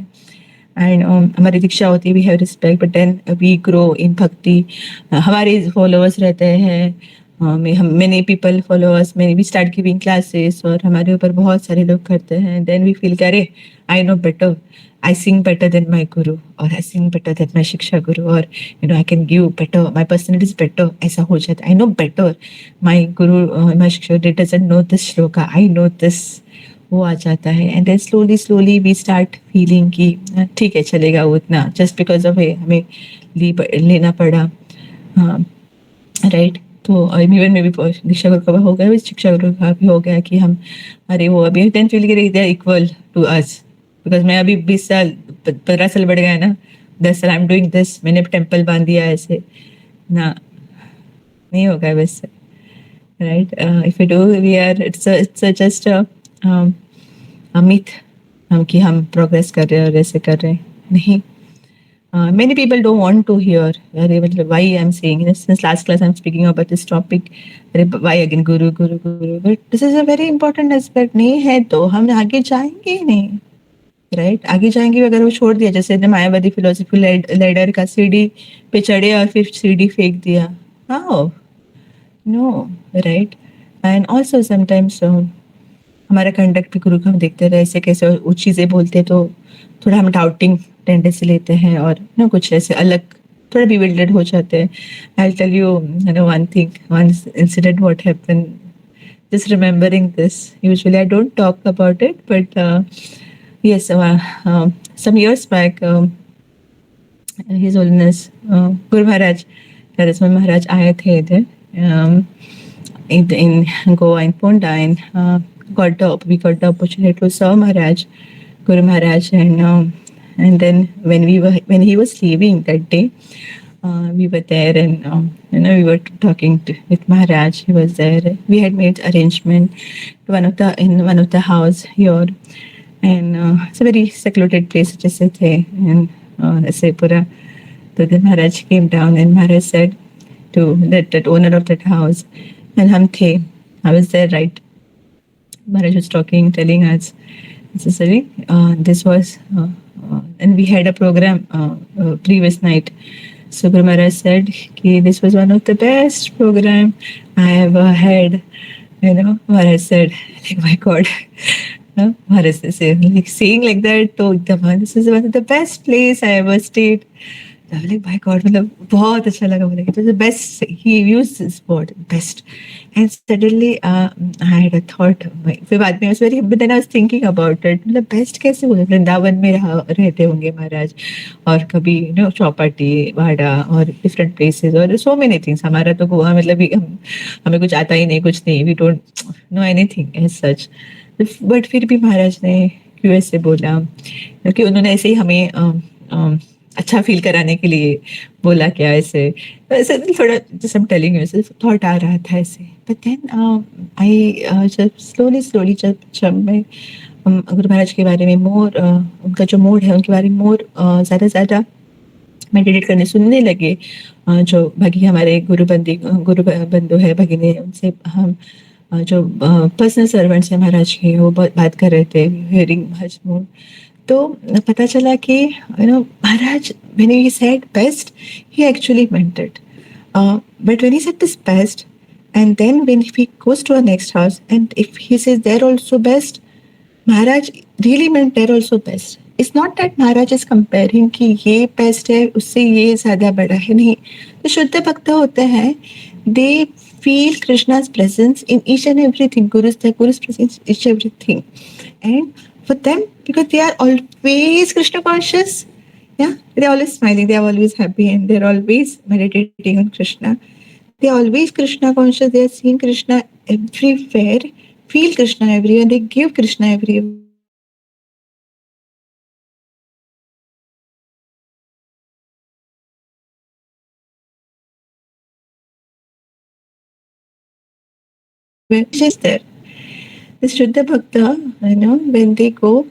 and हमारी दीक्षा होती है, we have respect, but then we grow in bhakti. हमारे followers रहते हैं, many people follow us, we start giving classes, और हमारे ऊपर बहुत सारे लोग करते हैं, then we feel अरे I know better, I sing better than my guru, or I sing better than my shiksha guru, or you know I can give better, my personality is better, ऐसा हो जाता है. I know better, my guru, my shiksha guru doesn't know this shloka, I know this, वो आ जाता है. And then slowly we start feeling कि ठीक है चलेगा उतना, just because of हमें लेना पड़ा, right? तो इवन में भी दीक्षा गुरु का हो गया, शिक्षा गुरु का भी हो गया कि हम अरे वो अभी 10 फील के दे इक्वल टू अस, बिकॉज मैं अभी 20 साल 15 साल बढ़ गया ना, 10 साल आई एम डूइंग दिस, मैंने टेम्पल बांध दिया ऐसे ना, नहीं होगा वैसे, right? If you do, we are, it's just a myth कि हम प्रोग्रेस कर रहे हैं और ऐसे कर रहे हैं, नहीं. Many people don't want to hear, why I'm saying this. Since last class I'm speaking about this topic, why again guru, but this is a very important aspect. नहीं है तो हम आगे जाएंगे नहीं, राइट? आगे जाएंगे अगर वो छोड़ दिया, जैसे मायावादी फिलोसफी लीडर का सीढ़ी पे चढ़े और फिर सीढ़ी फेंक दिया, how? No, right? And also sometimes हमारा कंडक्ट भी गुरु को हम देखते रहे, ऐसे कैसे वो चीज़ें बोलते तो थोड़ा हम डाउटिंग टेंडेंसी लेते हैं, और ना कुछ ऐसे अलग थोड़ा bewildered हो जाते हैं. I'll tell you, one thing, one incident what happened. Just remembering this. Usually I don't talk about it, but yes, some years back, His Holiness Guru Maharaj, Charisma Maharaj आए थे इधर in Goa, in Ponda, and we got the opportunity to serve Maharaj, Guru Maharaj, and then when he was leaving that day, we were there, and we were talking with Maharaj. He was there. We had made arrangement to in one of the house here, and it's a very secluded place, जैसे थे, and ऐसे पूरा. So then Maharaj came down, and Maharaj said to that owner of that house, and हम थे, I was there, right? Maharaj was talking, telling us necessarily this was, and we had a program previous night. So Guru Maharaj said कि this was one of the best program I ever had. Maharaj said, like, my God, Maharaj said, like, saying like that, तो एकदम this is one of the best place I ever stayed. Like, my God, मतलब बहुत अच्छा लगा, बोला it was the best. He used this word, best. And suddenly I had a thought. फिर बाद में I was very, but then I was thinking about it. मतलब best कैसे बोले? वृंदावन में रहते होंगे महाराज, और कभी चौपाटी, वाड़ा, और different places, और so many things. हमारा तो गोवा मतलब हमें कुछ आता ही नहीं, कुछ नहीं. We don't know anything as such. But फिर भी महाराज ने क्यों ऐसे बोला? क्योंकि उन्होंने ऐसे ही हमें अच्छा फील कराने के लिए बोला क्या, ऐसे थोड़ा जैसे हम टेलिंग यू, थॉट आ रहा था ऐसे. बट देन आई जब स्लोली जब मैं गुरु महाराज के बारे में मोर, उनका जो मूड है उनके बारे में मोर ज़्यादा मेडिटेट करने सुनने लगे, जो भगी हमारे गुरु बंधु है भगिनी, उनसे हम जो पर्सनल सर्वेंट्स है महाराज के, वो बात कर रहे थे, हियरिंग मच मोर। तो पता चला कि Maharaj when he said best, he actually meant it, but when he said this best and then when he goes to our next house and if he says they're also best, Maharaj really meant they're also best. It's not that Maharaj is comparing कि ये best है उससे ये ज़्यादा बड़ा है, नहीं। तो शुद्ध भक्त होते हैं, they feel Krishna's presence in each and everything, Guru's presence in each everything, and for them, because they are always Krishna conscious, yeah, they're always smiling, they're always happy, and they're always meditating on Krishna. They are always Krishna conscious. They are seeing Krishna everywhere, feel Krishna everywhere. They give Krishna everywhere. Just there. The Shuddha Bhakta, when they go,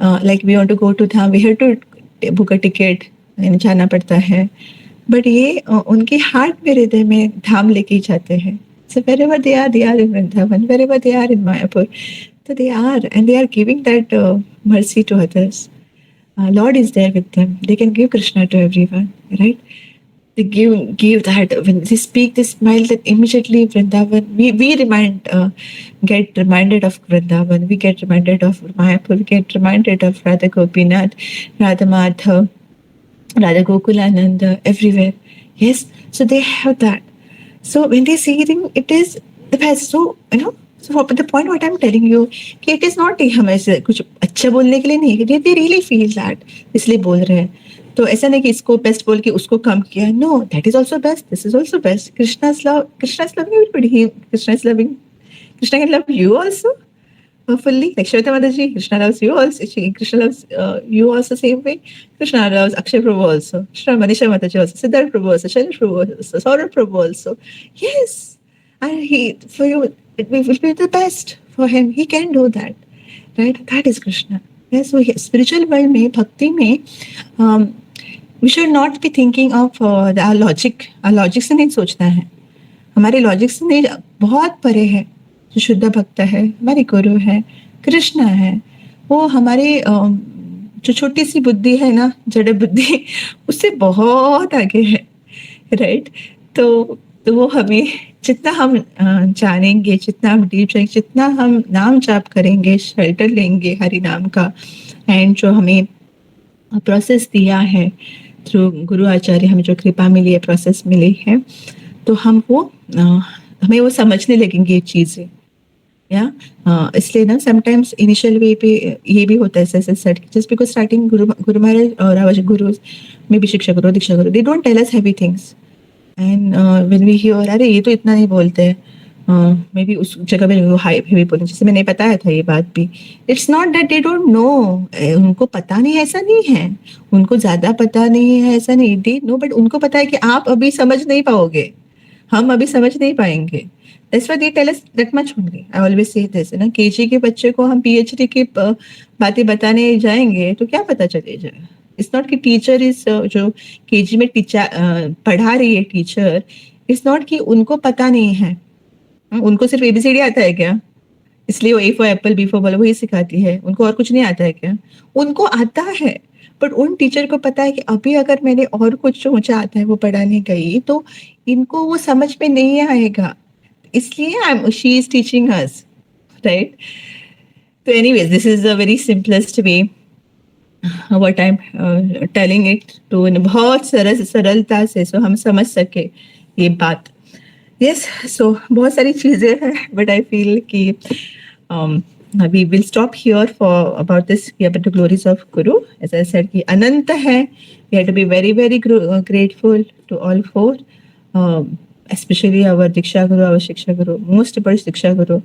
like we want to go to Dham, we have to book a ticket, जाना पड़ता है। But ये उनके heart में, हृदय में धाम लेके जाते हैं। So wherever they are in Vrindavan, wherever they are in Mayapur, so they are, and they are giving that mercy to others. Lord is there with them. They can give Krishna to everyone, right? They give that, when they speak, they smile, that immediately Vrindavan, we get reminded of Vrindavan, we get reminded of Mayapur, we get reminded of Radha Gopinath, Radha Madhav, Radha Gokulananda, everywhere. Yes, so they have that. So when they see it is the best. So so the point what I'm telling you, कि it is not हमें ऐसे कुछ अच्छा बोलने के लिए नहीं, they really feel that, इसलिए बोल रहे हैं। तो ऐसा नहीं कि इसको बेस्ट बोल के उसको कम किया, no, that is also best, this is also best. Krishna's loving everybody. Krishna can love you also fully, like Shweta Mataji, Krishna loves you also. Krishna loves you also same way. Krishna loves Akshay Prabhu also, Krishna Manisha Mataji also, Siddharth Prabhu also, Shailesh Prabhu also, Saurabh Prabhu also. Yes, and for you, it will be the best for him. He can do that, right? That is Krishna. Yes, so spiritual world में, भक्ति में, we should not be thinking of our logic. Our logic से नहीं सोचना है, हमारे logic से नहीं, बहुत परे है। जो शुद्ध भक्त है, हमारे गुरु है, कृष्ण है, वो हमारे जो छोटी सी बुद्धि है ना, जड़ बुद्धि, उससे बहुत आगे है, राइट? तो वो हमें जितना हम जानेंगे, जितना हम डीप जाएंगे, जितना हम नाम जाप करेंगे, शेल्टर लेंगे हरि नाम का, एंड जो हमें प्रोसेस दिया है थ्रू गुरु आचार्य, हमें जो कृपा मिली है, प्रोसेस मिली है, तो हम हमें वो समझने लगेंगे ये चीज़ें, या इसलिए ना समटाइम्स इनिशियल वे पे ये भी होता है, ऐसे set just because starting Guru Maharaj और आवाज गुरु में भी शिक्षा guru, diksha guru, they don't tell us heavy things, and when we hear, अरे ये तो इतना नहीं बोलते हैं, मे बी उस जगह पे वो हाई हैवी बोलते, जैसे मैंने बताया था ये बात भी, it's not that they don't know, उनको पता नहीं, ऐसा नहीं है, उनको ज्यादा पता नहीं है, ऐसा नहीं, दे नो, बट उनको पता है कि आप अभी समझ नहीं पाओगे, हम अभी समझ नहीं पाएंगे। That's why they tell us that much only. I always say this, ना, केजी के बच्चे को हम पीएचडी की बातें बताने जाएंगे तो क्या पता चलेगा। It's not कि टीचर इज जो केजी में पढ़ा रही है टीचर, इट्स नॉट कि उनको पता नहीं है, उनको सिर्फ एबीसीडी आता है क्या, इसलिए वो A for apple, B for ball वही सिखाती है, उनको और कुछ नहीं आता है क्या? उनको आता है, बट उन टीचर को पता है कि अभी अगर मैंने और कुछ जो मुझे आता है वो पढ़ाने गई तो इनको वो समझ में नहीं आएगा, इसलिए she is teaching us, right? तो anyways, this is the very simplest way what I am telling it to, बहुत सरलता से सो हम समझ सके ये बात। यस, सो बहुत सारी चीजें हैं, बट आई फील कि we will stop here for about this, about the glories of Guru. As I said, कि अनंत है, we have to be very very grateful to all four, especially our Diksha Guru, our Shiksha Guru, most important Diksha Guru,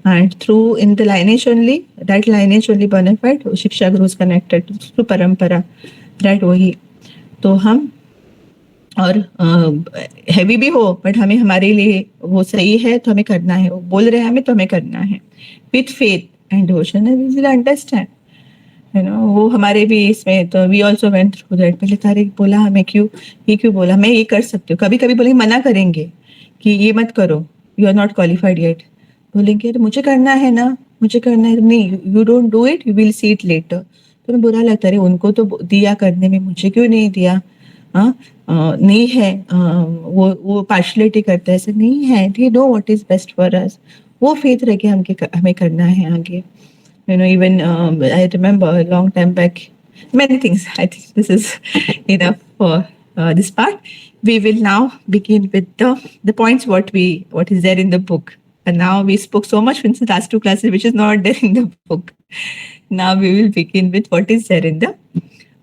and through in the lineage only, that lineage only bona fide Shiksha Guru is connected through parampara, right? वही तो हम, और heavy भी हो, but हमें हमारे लिए वो सही है तो हमें करना है, वो बोल रहे हैं हमें तो हमें करना है, with faith and devotion, and we will understand, है ना, वो हमारे भी इसमें तो we also went through that. पहले तारिक बोला हमें क्यों, ये क्यों बोला, मैं ये कर सकती हूँ, कभी कभी बोलेंगे मना करेंगे कि ये मत करो, you are not qualified yet. बोलेंगे अरे मुझे करना है ना, मुझे करना है, नहीं you don't do it, you will see it later. तो मैं बुरा लगता है, अरे उनको तो दिया करने में, मुझे क्यों नहीं दिया। हाँ, नहीं है, वो पार्शलिटी करता है, ऐसे नहीं है, they know what is best for us. वो फेथ रह के हमें करना है आगे। You know, even I remember a long time back, many things. I think this is enough for this part. We will now begin with the points what is there in the book. And now we spoke so much in the last two classes, which is not there in the book. Now we will begin with what is there in the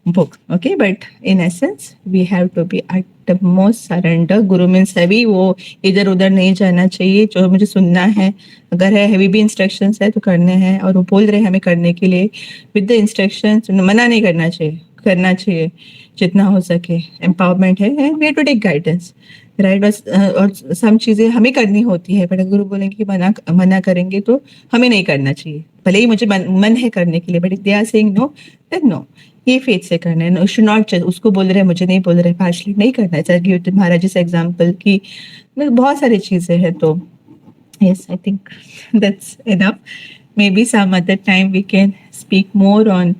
book. Okay, but in essence, we have to be at the most surrender. Guru means heavy, वो इधर उधर नहीं जाना चाहिए, जो मुझे सुनना है, अगर है हेवी भी इंस्ट्रक्शंस है तो करने हैं, और वो बोल रहे हैं हमें करने के लिए विद द इंस्ट्रक्शंस, मना नहीं करना चाहिए, करना चाहिए जितना हो सके। एम्पावरमेंट है and we have to take guidance, right. बस और सम चीजें हमें करनी होती है, बट गुरु बोलेंगे कि मना करेंगे तो हमें नहीं करना चाहिए, भले ही मुझे मन है करने के लिए, but if they are saying no then no. ये फेथ से करना है, नो शुड नॉट, उसको बोल रहे हैं मुझे नहीं बोल रहे, पार्शली नहीं करना है। गिव महाराज जी से एग्जांपल की बहुत सारी चीजें हैं। तो yes, I think that's enough. Maybe some other time we can speak more on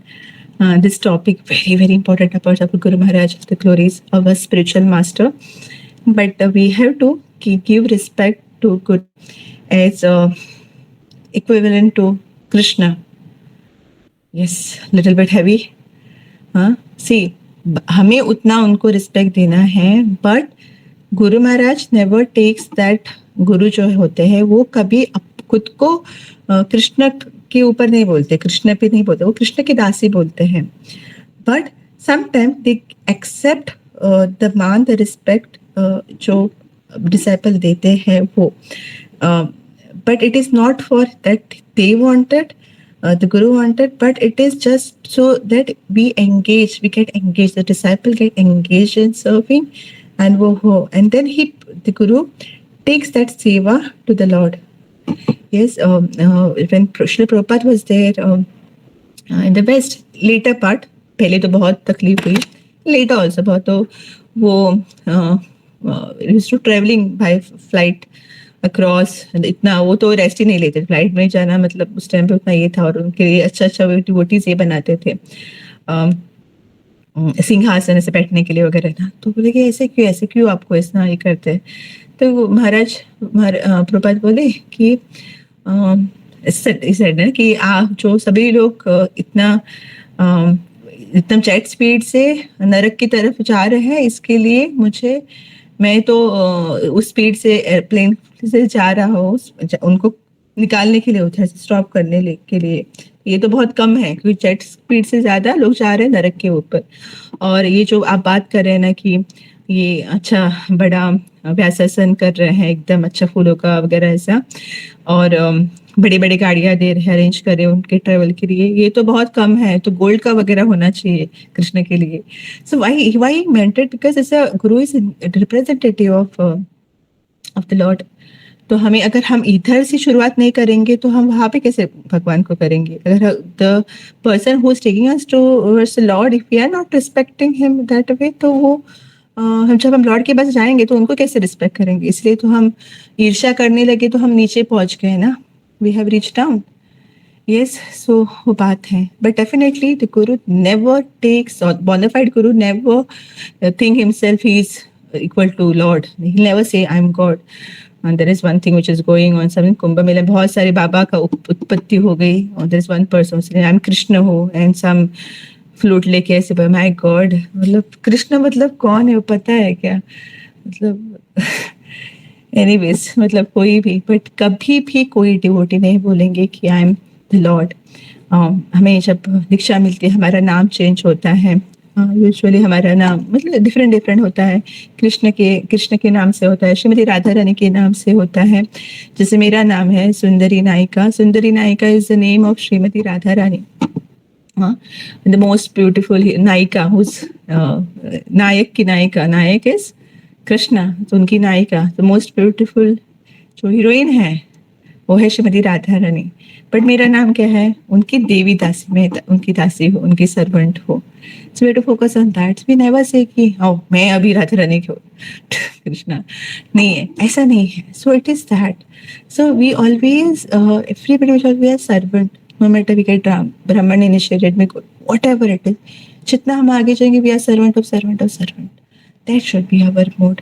this topic. Very, very important about our Guru Maharaj, the glories of a spiritual master. But we have to give respect to Guru as equivalent to Krishna. Yes, little bit heavy. हाँ, सी हमें उतना उनको respect देना है, but Guru Maharaj never takes that. गुरु जो होते हैं वो कभी खुद को कृष्ण के ऊपर नहीं बोलते, कृष्ण पे नहीं बोलते, वो कृष्ण के दासी बोलते हैं। But sometime they accept the मान द रिस्पेक्ट जो डिसाइपल देते हैं वो, but it is not for that they wanted, the guru wanted, but it is just so that we get engaged, the disciple get engaged in serving, and and then the guru takes that seva to the Lord. Yes, when Srila Prabhupada was there in the West, later part, पहले तो बहुत तकलीफ हुई, later also बहुत, तो वो used to traveling by flight across, इतना वो तो रेस्ट ही नहीं लेते, फ्लाइट में जाना मतलब उस टाइम पे उतना ये था। और उनके लिए अच्छा अच्छा डिवोटीज ये बनाते थे सिंहासन ऐसे बैठने के लिए वगैरह ना। तो बोले कि ऐसे क्यों आपको ऐसा ये करते हैं। तो महाराज प्रभुपाद बोले कि ना कि आप जो सभी लोग इतना जेट स्पीड से नरक की तरफ जा रहे हैं, इसके लिए मैं तो उस स्पीड से एयरप्लेन से जा रहा हूँ उनको निकालने के लिए, उधर से स्टॉप करने के लिए। ये तो बहुत कम है, क्योंकि जेट स्पीड से ज्यादा लोग जा रहे हैं नरक के ऊपर। और ये जो आप बात कर रहे हैं ना कि ये अच्छा बड़ा व्यासासन कर रहे हैं, एकदम अच्छा फूलों का वगैरह ऐसा, और बड़ी बड़ी गाड़ियां दे रहे हैं, अरेंज कर रहे हैं उनके ट्रेवल के लिए, ये तो बहुत कम है। तो गोल्ड का वगैरह होना चाहिए कृष्ण के लिए। So why meant it, because it's a guru is representative of the lord. तो हमें, अगर हम इधर से शुरुआत नहीं करेंगे तो हम वहाँ पे कैसे भगवान को करेंगे। अगर the person who is taking us towards the lord, if we are not respecting him that way, तो वो जब हम लॉर्ड के पास जाएंगे तो उनको कैसे रिस्पेक्ट करेंगे। इसलिए तो हम ईर्ष्या करने लगे तो हम नीचे पहुंच गए ना, we have reach down. Yes, so वो बात है। But definitely the guru never takes, bona fide guru never think himself he is equal to lord, he never say I am God. And there is one thing which is going on, सब कुंभ मेले बहुत सारे बाबा का उत्पत्ति हो गई, और there is one person saying I am Krishna हो, and some फ्लूट लेके ऐसे, माय गॉड, मतलब कृष्ण मतलब कौन है, वो पता है क्या, मतलब एनीवेज, मतलब कोई भी, बट कभी भी कोई डिवोटी नहीं बोलेंगे कि आई एम द लॉर्ड। हमें जब दीक्षा मिलती है हमारा नाम चेंज होता है, यूजुअली हमारा नाम मतलब डिफरेंट होता है। कृष्ण के नाम से होता है, श्रीमती राधा रानी के नाम से होता है। जैसे मेरा नाम है सुंदरी नायिका, सुंदरी नायिका is the name of Shrimati Radha Rani. The most beautiful नायिका, हुज नायक की नायिका, नायक इज कृष्णा, तो उनकी नायिका द मोस्ट ब्यूटीफुल जो हीरोइन है वो है श्रीमती राधा रानी, बट मेरा नाम क्या है? उनकी देवी दासी, मैं उनकी दासी हूँ, उनकी सर्वेंट हूँ. So we to focus on that. We never say कि मैं अभी राधा रानी क्यों कृष्णा, नहीं है, ऐसा नहीं है. So it is that. So we always everybody shall be a servant, no matter we get Brahmin initiated में, वॉट एवर इट इज. जितना हम आगे जाएंगे, we are servant of servant of servant. That should be our mode.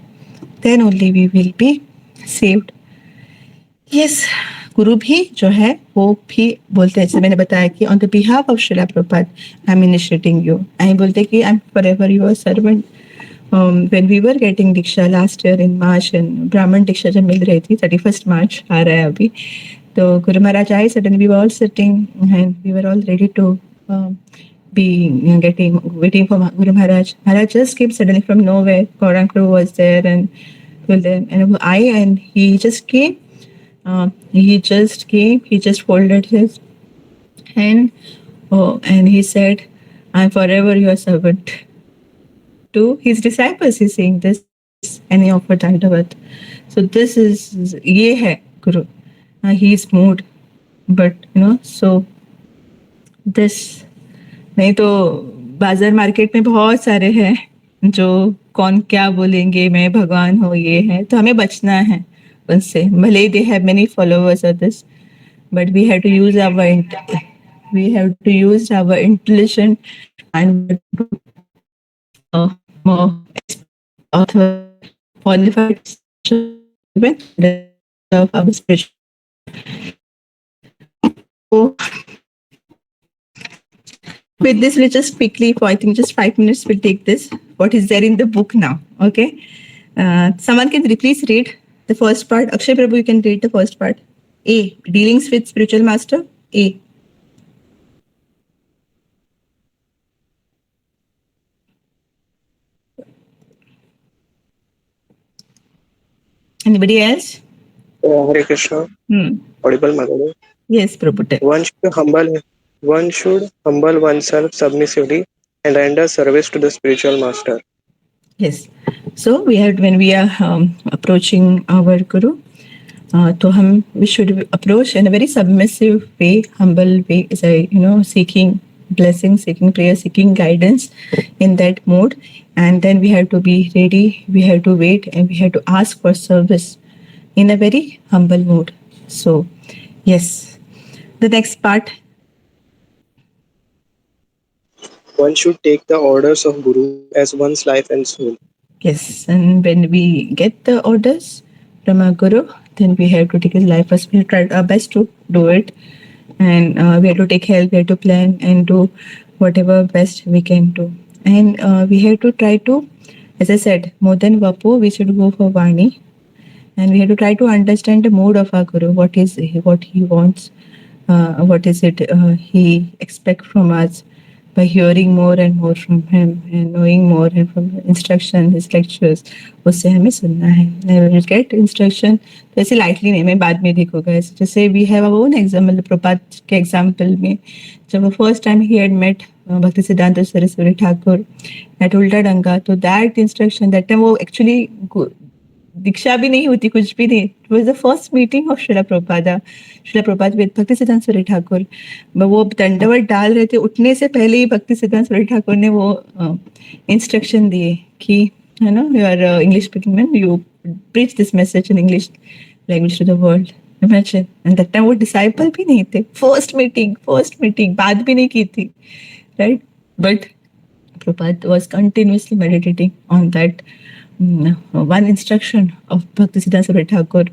Then only we will be saved. Yes, guru भी जो है वो भी बोलते हैं, जैसे मैंने बताया कि on the behalf of Srila Prabhupada I am initiating you. I बोलते कि I am forever your servant. when we were getting diksha last year in March, and ब्राह्मण दीक्षा जब मिल रही थी 31st March आ रहा है अभी, तो गुरु महाराज आए. suddenly we were all sitting and we were all ready to be waiting for Guru Maharaj. Maharaj just came suddenly from nowhere. Gaurang Guru was there and and he just came. He just folded his hand, and he said, I'm forever your servant. To his disciples, he's saying this, and he offered Dandavat. So this is, ye hai Guru. He is moved. But, so this, नहीं तो बाजार market में बहुत सारे हैं जो कौन क्या बोलेंगे, मैं भगवान हूँ, ये है, तो हमें बचना है उनसे. भले they have many followers of this, but we have to use our intelligence and more author qualified of our spiritual. So, with this, let's just quickly, for I think just 5 minutes, we'll take this. What is there in the book now? Okay. Someone can please read the first part. Akshay Prabhu, you can read the first part. A. Dealings with spiritual master. A. Anybody else? Hare Krishna. Audible, Madam? Yes, Prabhu. One should humble oneself submissively and render service to the spiritual master. Yes. So when we are approaching our Guru, we should approach in a very submissive way, humble way, seeking blessing, seeking prayer, seeking guidance in that mode. And then we have to be ready, we have to wait, and we have to ask for service in a very humble mode. So, yes. The next part. One should take the orders of Guru as one's life and soul. Yes, and when we get the orders from our Guru, then we have to take his life first. We have tried our best to do it, and we have to take help, we have to plan and do whatever best we can do. And we have to try to, as I said, more than Vapu, we should go for Vani, and we have to try to understand the mood of our Guru, what he wants, what is it he expects from us. By hearing more and more from him and knowing more and from instruction, his lectures, उससे हमें सुनना है. Never will get instruction. तो ऐसे lightly नहीं, मैं बाद में देखूंगा. जैसे we have our own example, प्रपात के example में, जब वो first time he had met भक्ति सिद्धांत सरस्वती ठाकुर at उल्टा डंगा, तो that instruction, that time वो actually दीक्षा भी नहीं होती, कुछ भी नहीं. It was the first meeting of Srila Prabhupada with भक्ति सिद्धांत सरस्वती ठाकुर. वो दंडवत डाल रहे थे, उठने से पहले ही भक्ति सिद्धांत सरस्वती ठाकुर ने वो इंस्ट्रक्शन दिए कि you are English speaking man, you preach this message in English language to the world. Imagine. And that time वो disciple भी नहीं थे. First meeting, बात भी नहीं की थी, right? But Prabhupada was continuously meditating on that one instruction of Bhakti Siddhanta Saraswati Thakur.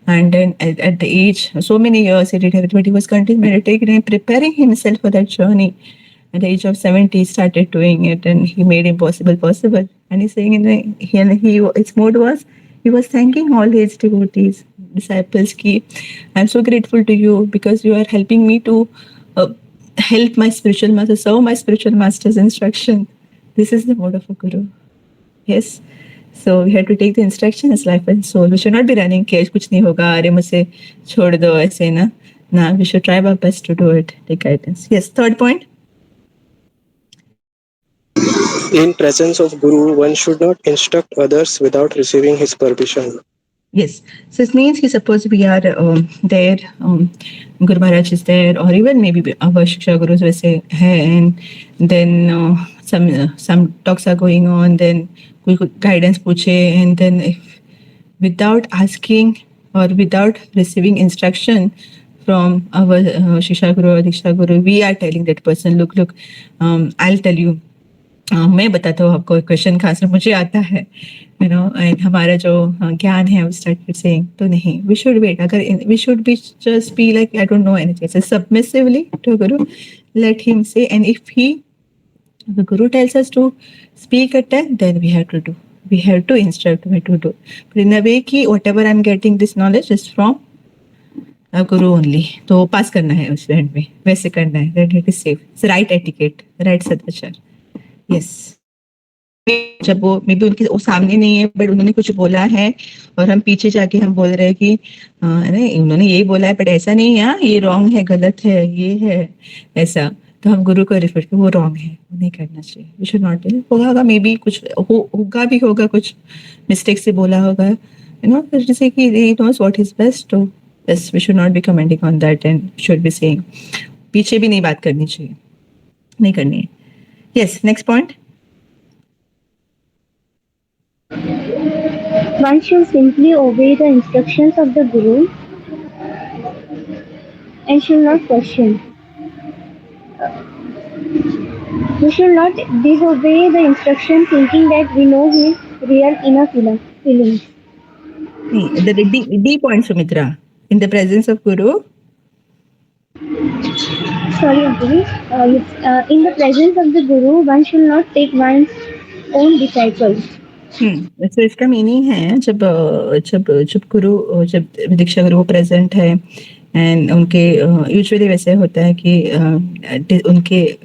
And then at the age, so many years he did everything, but he was continuously meditating and preparing himself for that journey. At the age of 70, he started doing it, and he made impossible possible. And he's saying, his mood was, he was thanking all his devotees, disciples, ki, I'm so grateful to you because you are helping me to help my spiritual master, serve my spiritual master's instruction. This is the mode of a guru. Yes. So we have to take the instruction as life and soul. We should not be running cage, kuch nahi hoga, अरे मुझसे छोड़ दो ऐसे ना. Nah, we should try our best to do it. Take guidance. Yes, third point. In presence of Guru, one should not instruct others without receiving his permission. Yes. So it means कि suppose we are there, Guru Maharaj is there, or even maybe our Shiksha Gurus वैसे है, and then some talks are going on, then कोई guidance पूछे, and then if, without asking or without receiving instruction from our Shiksha Guru or Diksha Guru, we are telling that person, look, I'll tell you. मैं बताता हूँ आपको question का answer मुझे आता है, एंड हमारा जो ज्ञान है वो स्टार्ट सेइंग तो नहीं, वी शुड वेट. अगर we should be just be like I don't know anything, so submissively to guru, let him say, and if he the guru tells us to speak at time, then we have to instruct me to do, but in a way कि whatever I'm getting this knowledge is from a guru only, तो पास करना है उस and में, वैसे करना है, that it is safe. It's right etiquette, right सदाचार. यस. जब वो मे बी उनके वो सामने नहीं है बट उन्होंने कुछ बोला है और हम पीछे जाके हम बोल रहे हैं कि नहीं उन्होंने यही बोला है बट ऐसा नहीं है, ये रॉन्ग है, गलत है, ये है ऐसा, तो हम गुरु को रेफर कर, वो रॉन्ग है, वो नहीं करना चाहिए, वी शुड नॉट डू. होगा मे बी कुछ होगा कुछ मिस्टेक से बोला होगा, जैसे कि he knows what is best, तो बस we should not be commenting on that and should be saying. पीछे भी नहीं बात करनी चाहिए, नहीं करनी है. Yes, next point. One should simply obey the instructions of the Guru and should not question. We should not disobey the instruction thinking that we know his real inner feelings. The D point, Sumitra. In the presence of Guru. Sorry, in the presence of the Guru, one should not take one's own disciples. तो इसका meaning है जब गुरु, जब दीक्षा गुरु present है and उनके usually वैसे होता है कि उनके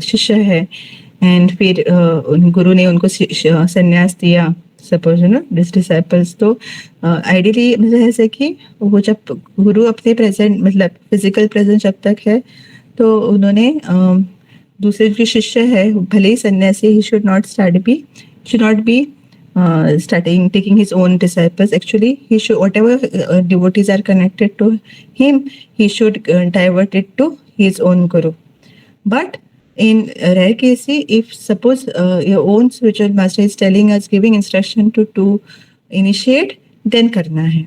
शिष्य है एंड फिर उन गुरु ने उनको संन्यास दिया, सपोज दिस डिसाइपल्स, तो आइडियली मतलब ऐसे कि वो जब गुरु अपने प्रेजेंट मतलब फिजिकल प्रेजेंट जब तक है तो उन्होंने दूसरे जो शिष्य है भले ही सन्यासी, he should not B taking his own disciples. Actually, he should, whatever devotees are connected to him, he should divert it to his own guru. But in rare cases, if suppose your own spiritual master is telling us, giving instruction to initiate, then karna hai.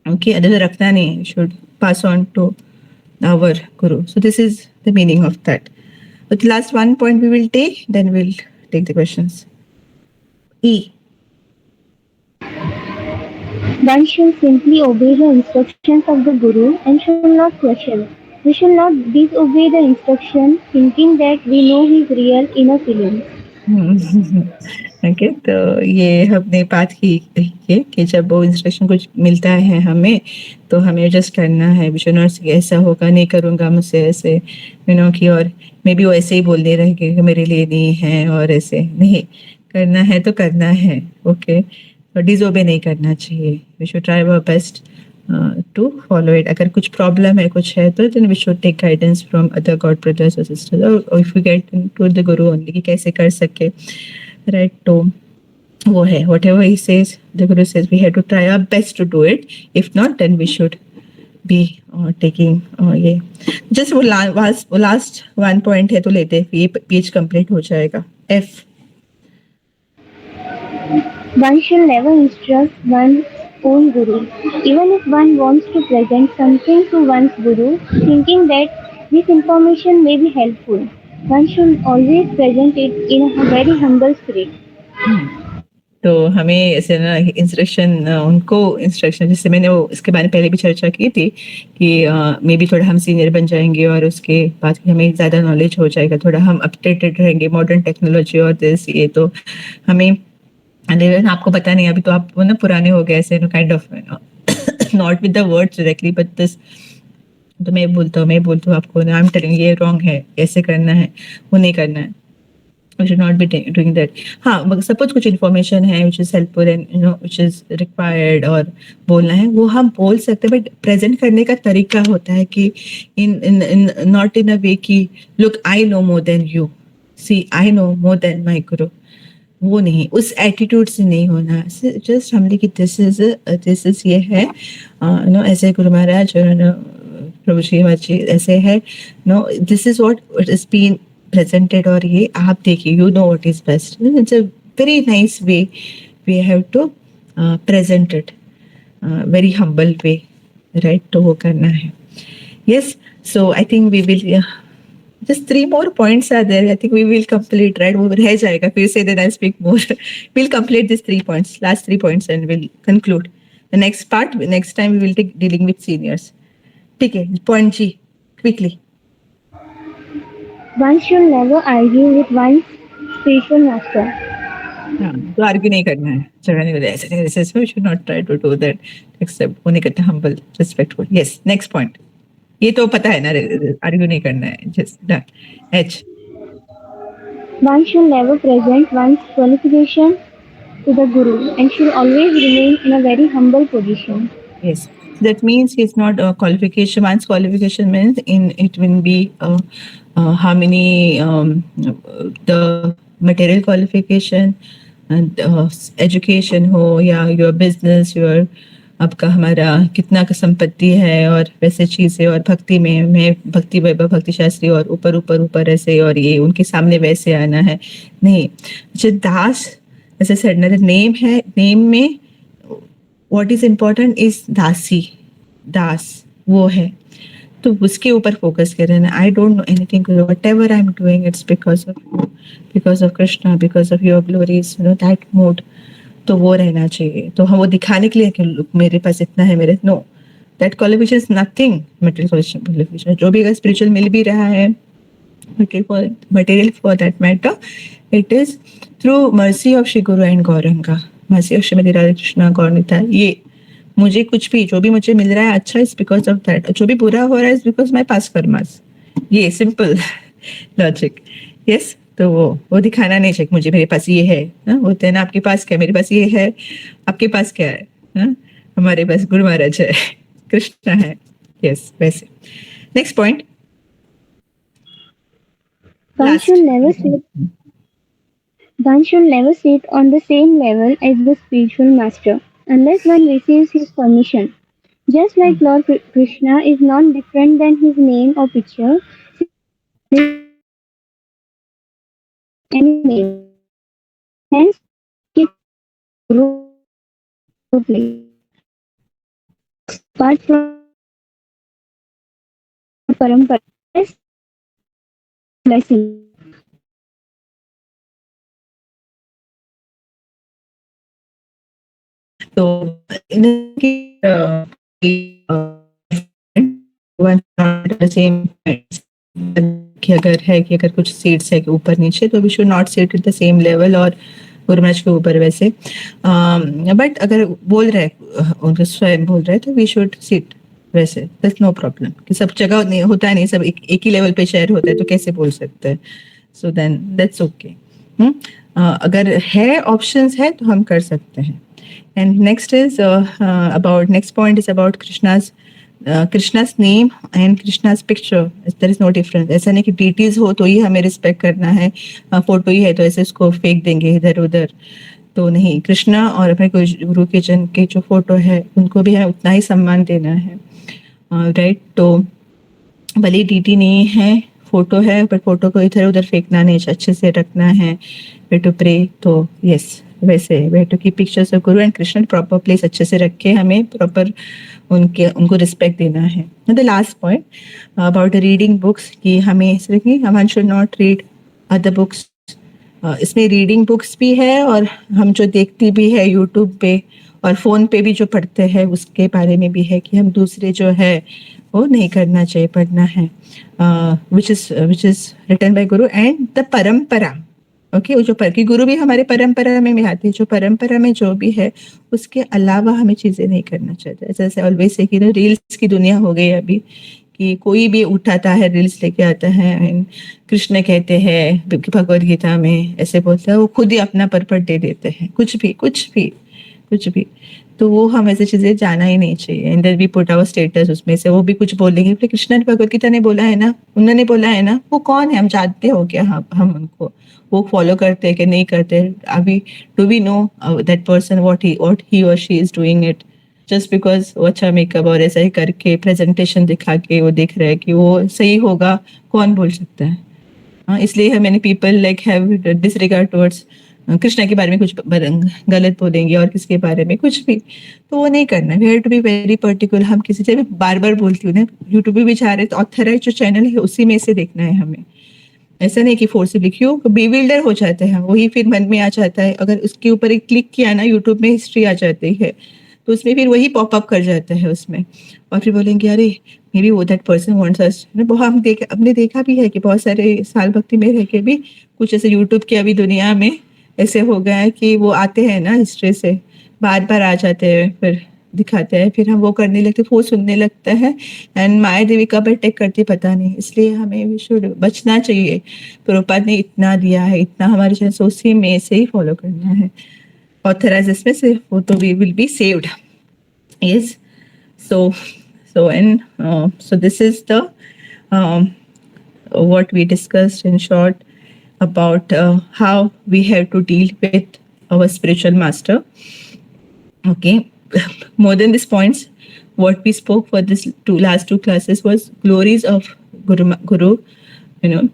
Okay, other rakna nahi, should pass on to our guru. So this is the meaning of that. But the last one point we will take, then we'll take the questions. E. One should simply obey the instructions of the Guru and should not question. We should not disobey the instruction thinking that we know his real inner feelings. Okay, तो ये हमने बात की कि जब वो instruction कुछ मिलता है हमें तो हमें जस्ट करना है, विशु नॉट ऐसा होगा, नहीं करूँगा मुझसे ऐसे, कि और मे बी वो ऐसे ही बोलने रहेंगे कि मेरे लिए नहीं है, और ऐसे नहीं करना है तो करना है. ओके, तो डिसओबे नहीं करना चाहिए. We should try our best to follow it. अगर कुछ प्रॉब्लम है, कुछ है, तो then we should take guidance from other god brothers और सिस्टर्स, और if we get to the guru only कि कैसे कर सके, राइट. तो वो है, whatever he says, the guru says we have to try our best to do it. If not then we should be taking ये जस्ट वो लास्ट वन पॉइंट है तो लेते, ये पेज कंप्लीट हो जाएगा. F. One should never instruct one's own guru, even if one wants to present something to one's guru, thinking that this information may be helpful. One should always present it in a very humble spirit. तो हमें ऐसे ना instruction जैसे मैंने वो इसके बारे में पहले भी चर्चा की थी कि मे बी थोड़ा हम सीनियर बन जाएंगे और उसके बाद हमें ज़्यादा नॉलेज हो जाएगा, थोड़ा हम अपडेटेड रहेंगे मॉडर्न टेक्नोलॉजी और दिस ये, तो हमें आपको पता नहीं, अभी तो आप वो ना पुराने हो गए ऐसे, kind of not with the words directly but this, तो मैं बोलता हूँ आपको ना, आई एम टेलिंग ये रॉन्ग है, ऐसे करना है, वो नहीं करना है. We should not be doing that. हाँ, सपोज कुछ इन्फॉर्मेशन है which is helpful and which is required और बोलना है, वो हम बोल सकते हैं, बट प्रेजेंट करने का तरीका होता है कि in not in a way कि look I know more than you, see I know more than my guru. वो नहीं, उस एटीट्यूड से नहीं होना, जस्ट हमने कि दिस इज ये है, नो ऐसे गुरु महाराज और प्रभु श्री जी ऐसे है, no this is what is been presented, और ये आप देखिए, you know what is best, it's a very nice way we have to present it, very humble way, right, तो वो करना है. Yes, so I think we will just 3 more points are there. I think we will complete, right? वो रह जाएगा, फिर से then I'll speak more. We'll complete these 3 points, last 3 points, and we'll conclude. The next part, next time we will take dealing with seniors. ठीक है, point G, quickly. One should never argue with one's spiritual master. हाँ, तो argue नहीं करना है, झगड़ा नहीं करना है, ऐसे नहीं, ऐसे we should not try to do that, except वो नहीं करते, humble, respectful. Yes, next point. ये तो पता है ना, आर्ग्यू नहीं करना है, just done. H. One should never present one's qualification to the Guru and should always remain in a very humble position. Yes, that means it's not a qualification. One's qualification means it will be how many the material qualification and education हो, या your business, your आपका हमारा कितना का संपत्ति है, और वैसे चीजें, और भक्ति में मैं भक्ति वैभव भक्ति शास्त्री और ऊपर ऊपर ऊपर ऐसे, और ये उनके सामने वैसे आना है नहीं. जो दास, ऐसे सेड ना, नेम है, नेम में व्हाट इज इम्पोर्टेंट इज दासी, दास वो है, तो उसके ऊपर फोकस करें ना. I don't know anything, whatever I am doing it's because of Krishna, because of your glories, you know that mode, तो वो रहना चाहिए. तो हम वो दिखाने के लिए कि मेरे पास इतना है, मेरे, no, that qualification is nothing. Material qualification जो भी अगर स्पिरिचुअल मिल भी रहा है, material for that matter, it is through mercy of Shri guru and Gauranga, mercy of Shrimati Radha Krishna Gauranitai. ये मुझे कुछ भी जो भी मुझे मिल रहा है अच्छा, इज बिकॉज ऑफ दैट. जो भी बुरा हो रहा है is because my past karmas. ये सिंपल लॉजिक. यस, तो वो दिखाना नहीं चाहिए मुझे मेरे पास ये है, होते हैं ना, आपके पास क्या, मेरे पास ये है, आपके पास क्या है, हमारे पास गुरु महाराज है, कृष्णा है. यस, वैसे. Next point. One should never sit on the same level as the spiritual master unless one receives his permission. Just like Lord Krishna is not different than his name or picture, any name. Hence, he apart from parampara, blessing. तो कि अगर है कि अगर कुछ seats है कि ऊपर नीचे, तो we should not sit at the same level और गुरु महाराज के ऊपर वैसे. बट अगर बोल रहे उनके स्वयं बोल रहे, तो वी शुड सिट वैसे, दैट्स नो प्रॉब्लम. कि सब जगह नहीं होता है, नहीं सब एक ही लेवल पे शेयर होता है, तो कैसे बोल सकते हैं. So then that's okay. अगर है ऑप्शंस है तो हम कर सकते हैं. And next is next point is about Krishna's name and Krishna's picture. There is no difference. ऐसा नहीं कि deities हो तो ही हमें रिस्पेक्ट करना है, फोटो ही है तो ऐसे उसको फेंक देंगे इधर उधर, तो नहीं. कृष्णा और अपने गुरु के जन के जो फोटो है उनको भी हमें उतना ही सम्मान देना है, राइट. तो भले डीटी नहीं है, फोटो है, पर फोटो को इधर उधर फेंकना नहीं, अच्छे से रखना है. वे टू प्रे, तो यस, वैसे वे टू की pictures of Guru and Krishna proper place अच्छे से रखे, हमें प्रॉपर उनको रिस्पेक्ट देना है. The last point about reading books, कि हमें हम should not read other books. इसमें रीडिंग बुक्स भी है, और हम जो देखती भी है यूट्यूब पे और फोन पे भी जो पढ़ते हैं उसके बारे में भी है कि हम दूसरे जो है वो नहीं करना चाहिए, पढ़ना है. Which is written by Guru and the परंपरा. ओके, वो जो कि गुरु भी हमारे परंपरा में आते हैं, जो परंपरा में जो भी है उसके अलावा हमें चीजें नहीं करना चाहिए. जैसे ऑलवेज से कि रील्स की दुनिया हो गई अभी, कि कोई भी उठाता है रील्स लेके आता है, एंड कृष्ण कहते हैं भगवद गीता में ऐसे बोलता है, वो खुद ही अपना पर्पट दे देते हैं, कुछ भी. तो वो हम ऐसी चीजें जाना ही नहीं चाहिए। And then we put our status उसमें से, वो भी कुछ बोलेंगे, फिर कृष्ण ने भगवत गीता ने बोला है ना, उन्होंने बोला है ना, वो कौन है, हम जानते हो क्या, हम उनको वो फॉलो करते हैं कि नहीं करते, अभी do we know that person what he और she is doing it just because वो अच्छा मेकअप और ऐसा ही करके प्रेजेंटेशन दिखा के वो दिख रहा है कि वो सही होगा, कौन बोल सकता है। हाँ, इसलिए many people like have disregard towards Krishna के बारे में कुछ गलत बोलेंगे और किसके बारे में कुछ भी, तो वो नहीं करना। We have to be very particular. हम किसी से भी बार बार बोलती हूँ ना, यूट्यूब पे भी जा रहे तो ऑथराइज जो चैनल है उसी में से देखना है हमें, ऐसा नहीं कि फोर्सिबली, क्यों बेविल्डर हो जाते हैं वही, फिर मन में आ जाता है, अगर उसके ऊपर एक क्लिक किया ना, यूट्यूब में हिस्ट्री आ जाती है तो उसमें फिर वही पॉपअप कर जाता है उसमें, और फिर बोलेंगे अरे मे बी वो दैट पर्सन वांट्स अस। हमने देखा भी है कि बहुत सारे साल भक्ति में रह के भी कुछ ऐसे यूट्यूब की अभी दुनिया में ऐसे हो गया है कि वो आते हैं ना हिस्ट्री से, बार बार आ जाते हैं, फिर दिखाते हैं, फिर हम वो करने लगते, वो सुनने लगता है, एंड माया देवी कब अटैक करती पता नहीं। इसलिए हमें वी शुड बचना चाहिए। प्रभुपाद ने इतना दिया है, इतना हमारे चैनल से, उसी में से ही फॉलो करना है, ऑथराइज में से, वो तो we will be saved. Yes, so and so this is the um, what we discussed in short about how we have to deal with our spiritual master. Okay, more than these points, what we spoke for this last two classes was glories of guru, you know,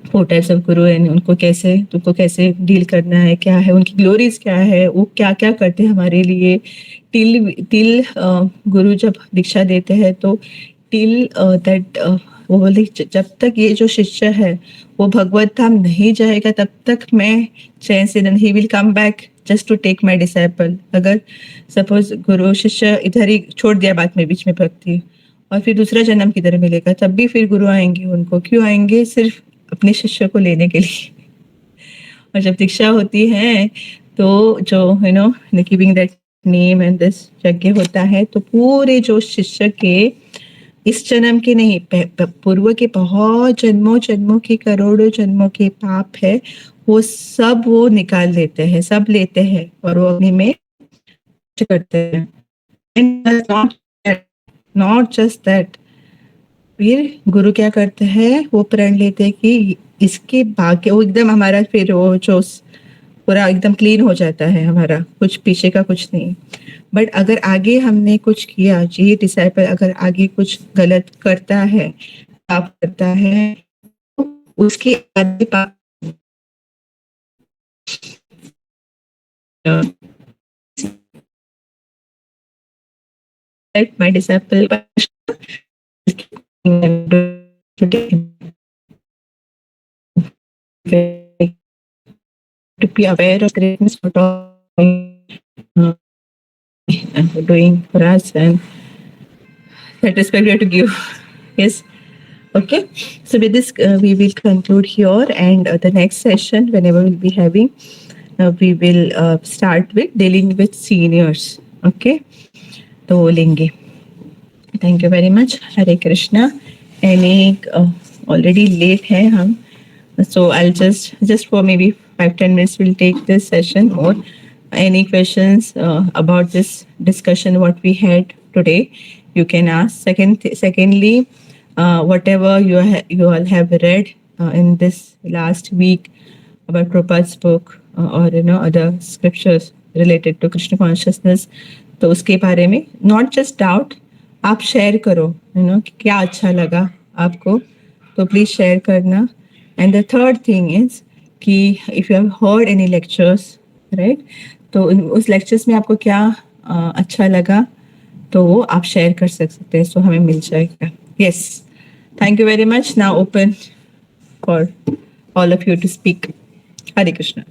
4 types of guru, and उनको कैसे, तुमको कैसे deal करना है, क्या है उनकी glories, क्या है वो, क्या क्या करते हैं हमारे लिए। टिल गुरु जब दीक्षा देते हैं तो टिल दैट वो बोले जब तक ये जो शिष्य है वो भगवत धाम नहीं जाएगा तब तक मैं चैन से ही will come back just to take my disciple. अगर सपोज गुरु शिष्य इधर ही छोड़ दिया बाद में बीच में भक्ति, और फिर दूसरा जन्म किधर मिलेगा, तब भी फिर गुरु आएंगे उनको, क्यों आएंगे, सिर्फ अपने शिष्य को लेने के लिए। और जब दीक्षा होती है तो जो giving that name and this यज्ञ होता है, तो पूरे जो शिष्य के इस जन्म के नहीं, पूर्व के बहुत जन्मों के, करोड़ों जन्मों के पाप है, वो सब वो निकाल लेते हैं, सब लेते हैं और वो अग्नि में करते हैं। नॉट जस्ट दैट, फिर गुरु क्या करते हैं, वो प्रण लेते हैं कि इसके भाग्य, वो एकदम हमारा फिर वो जो पूरा एकदम क्लीन हो जाता है हमारा, कुछ पीछे का कुछ नहीं। बट अगर आगे हमने कुछ किया, ये डिसाइपल अगर आगे कुछ गलत करता है, पाप करता है, तो उसके आगे पाप my disciple to be aware of greatness for doing for us, and that respect we have to give. Yes. Okay. So with this, we will conclude here, and the next session, whenever we'll be having, we will start with dealing with seniors. Okay. तो लेंगे। Thank you very much. Hare Krishna. Any already late है हम, so I'll just for maybe 5-10 minutes we'll take this session. Or any questions about this discussion what we had today, you can ask. Secondly, whatever you all have read in this last week about Prabhupada's book or other scriptures related to Krishna consciousness, तो उसके बारे में not just doubt, आप share करो, कि क्या अच्छा लगा आपको, तो प्लीज शेयर करना। And the third thing is कि if you have heard any lectures, right, तो उस लेक्चर्स में आपको क्या अच्छा लगा तो वो आप शेयर कर सकते हैं, सो हमें मिल जाएगा। Yes, thank you very much. Now open for all of you to speak. Hare Krishna.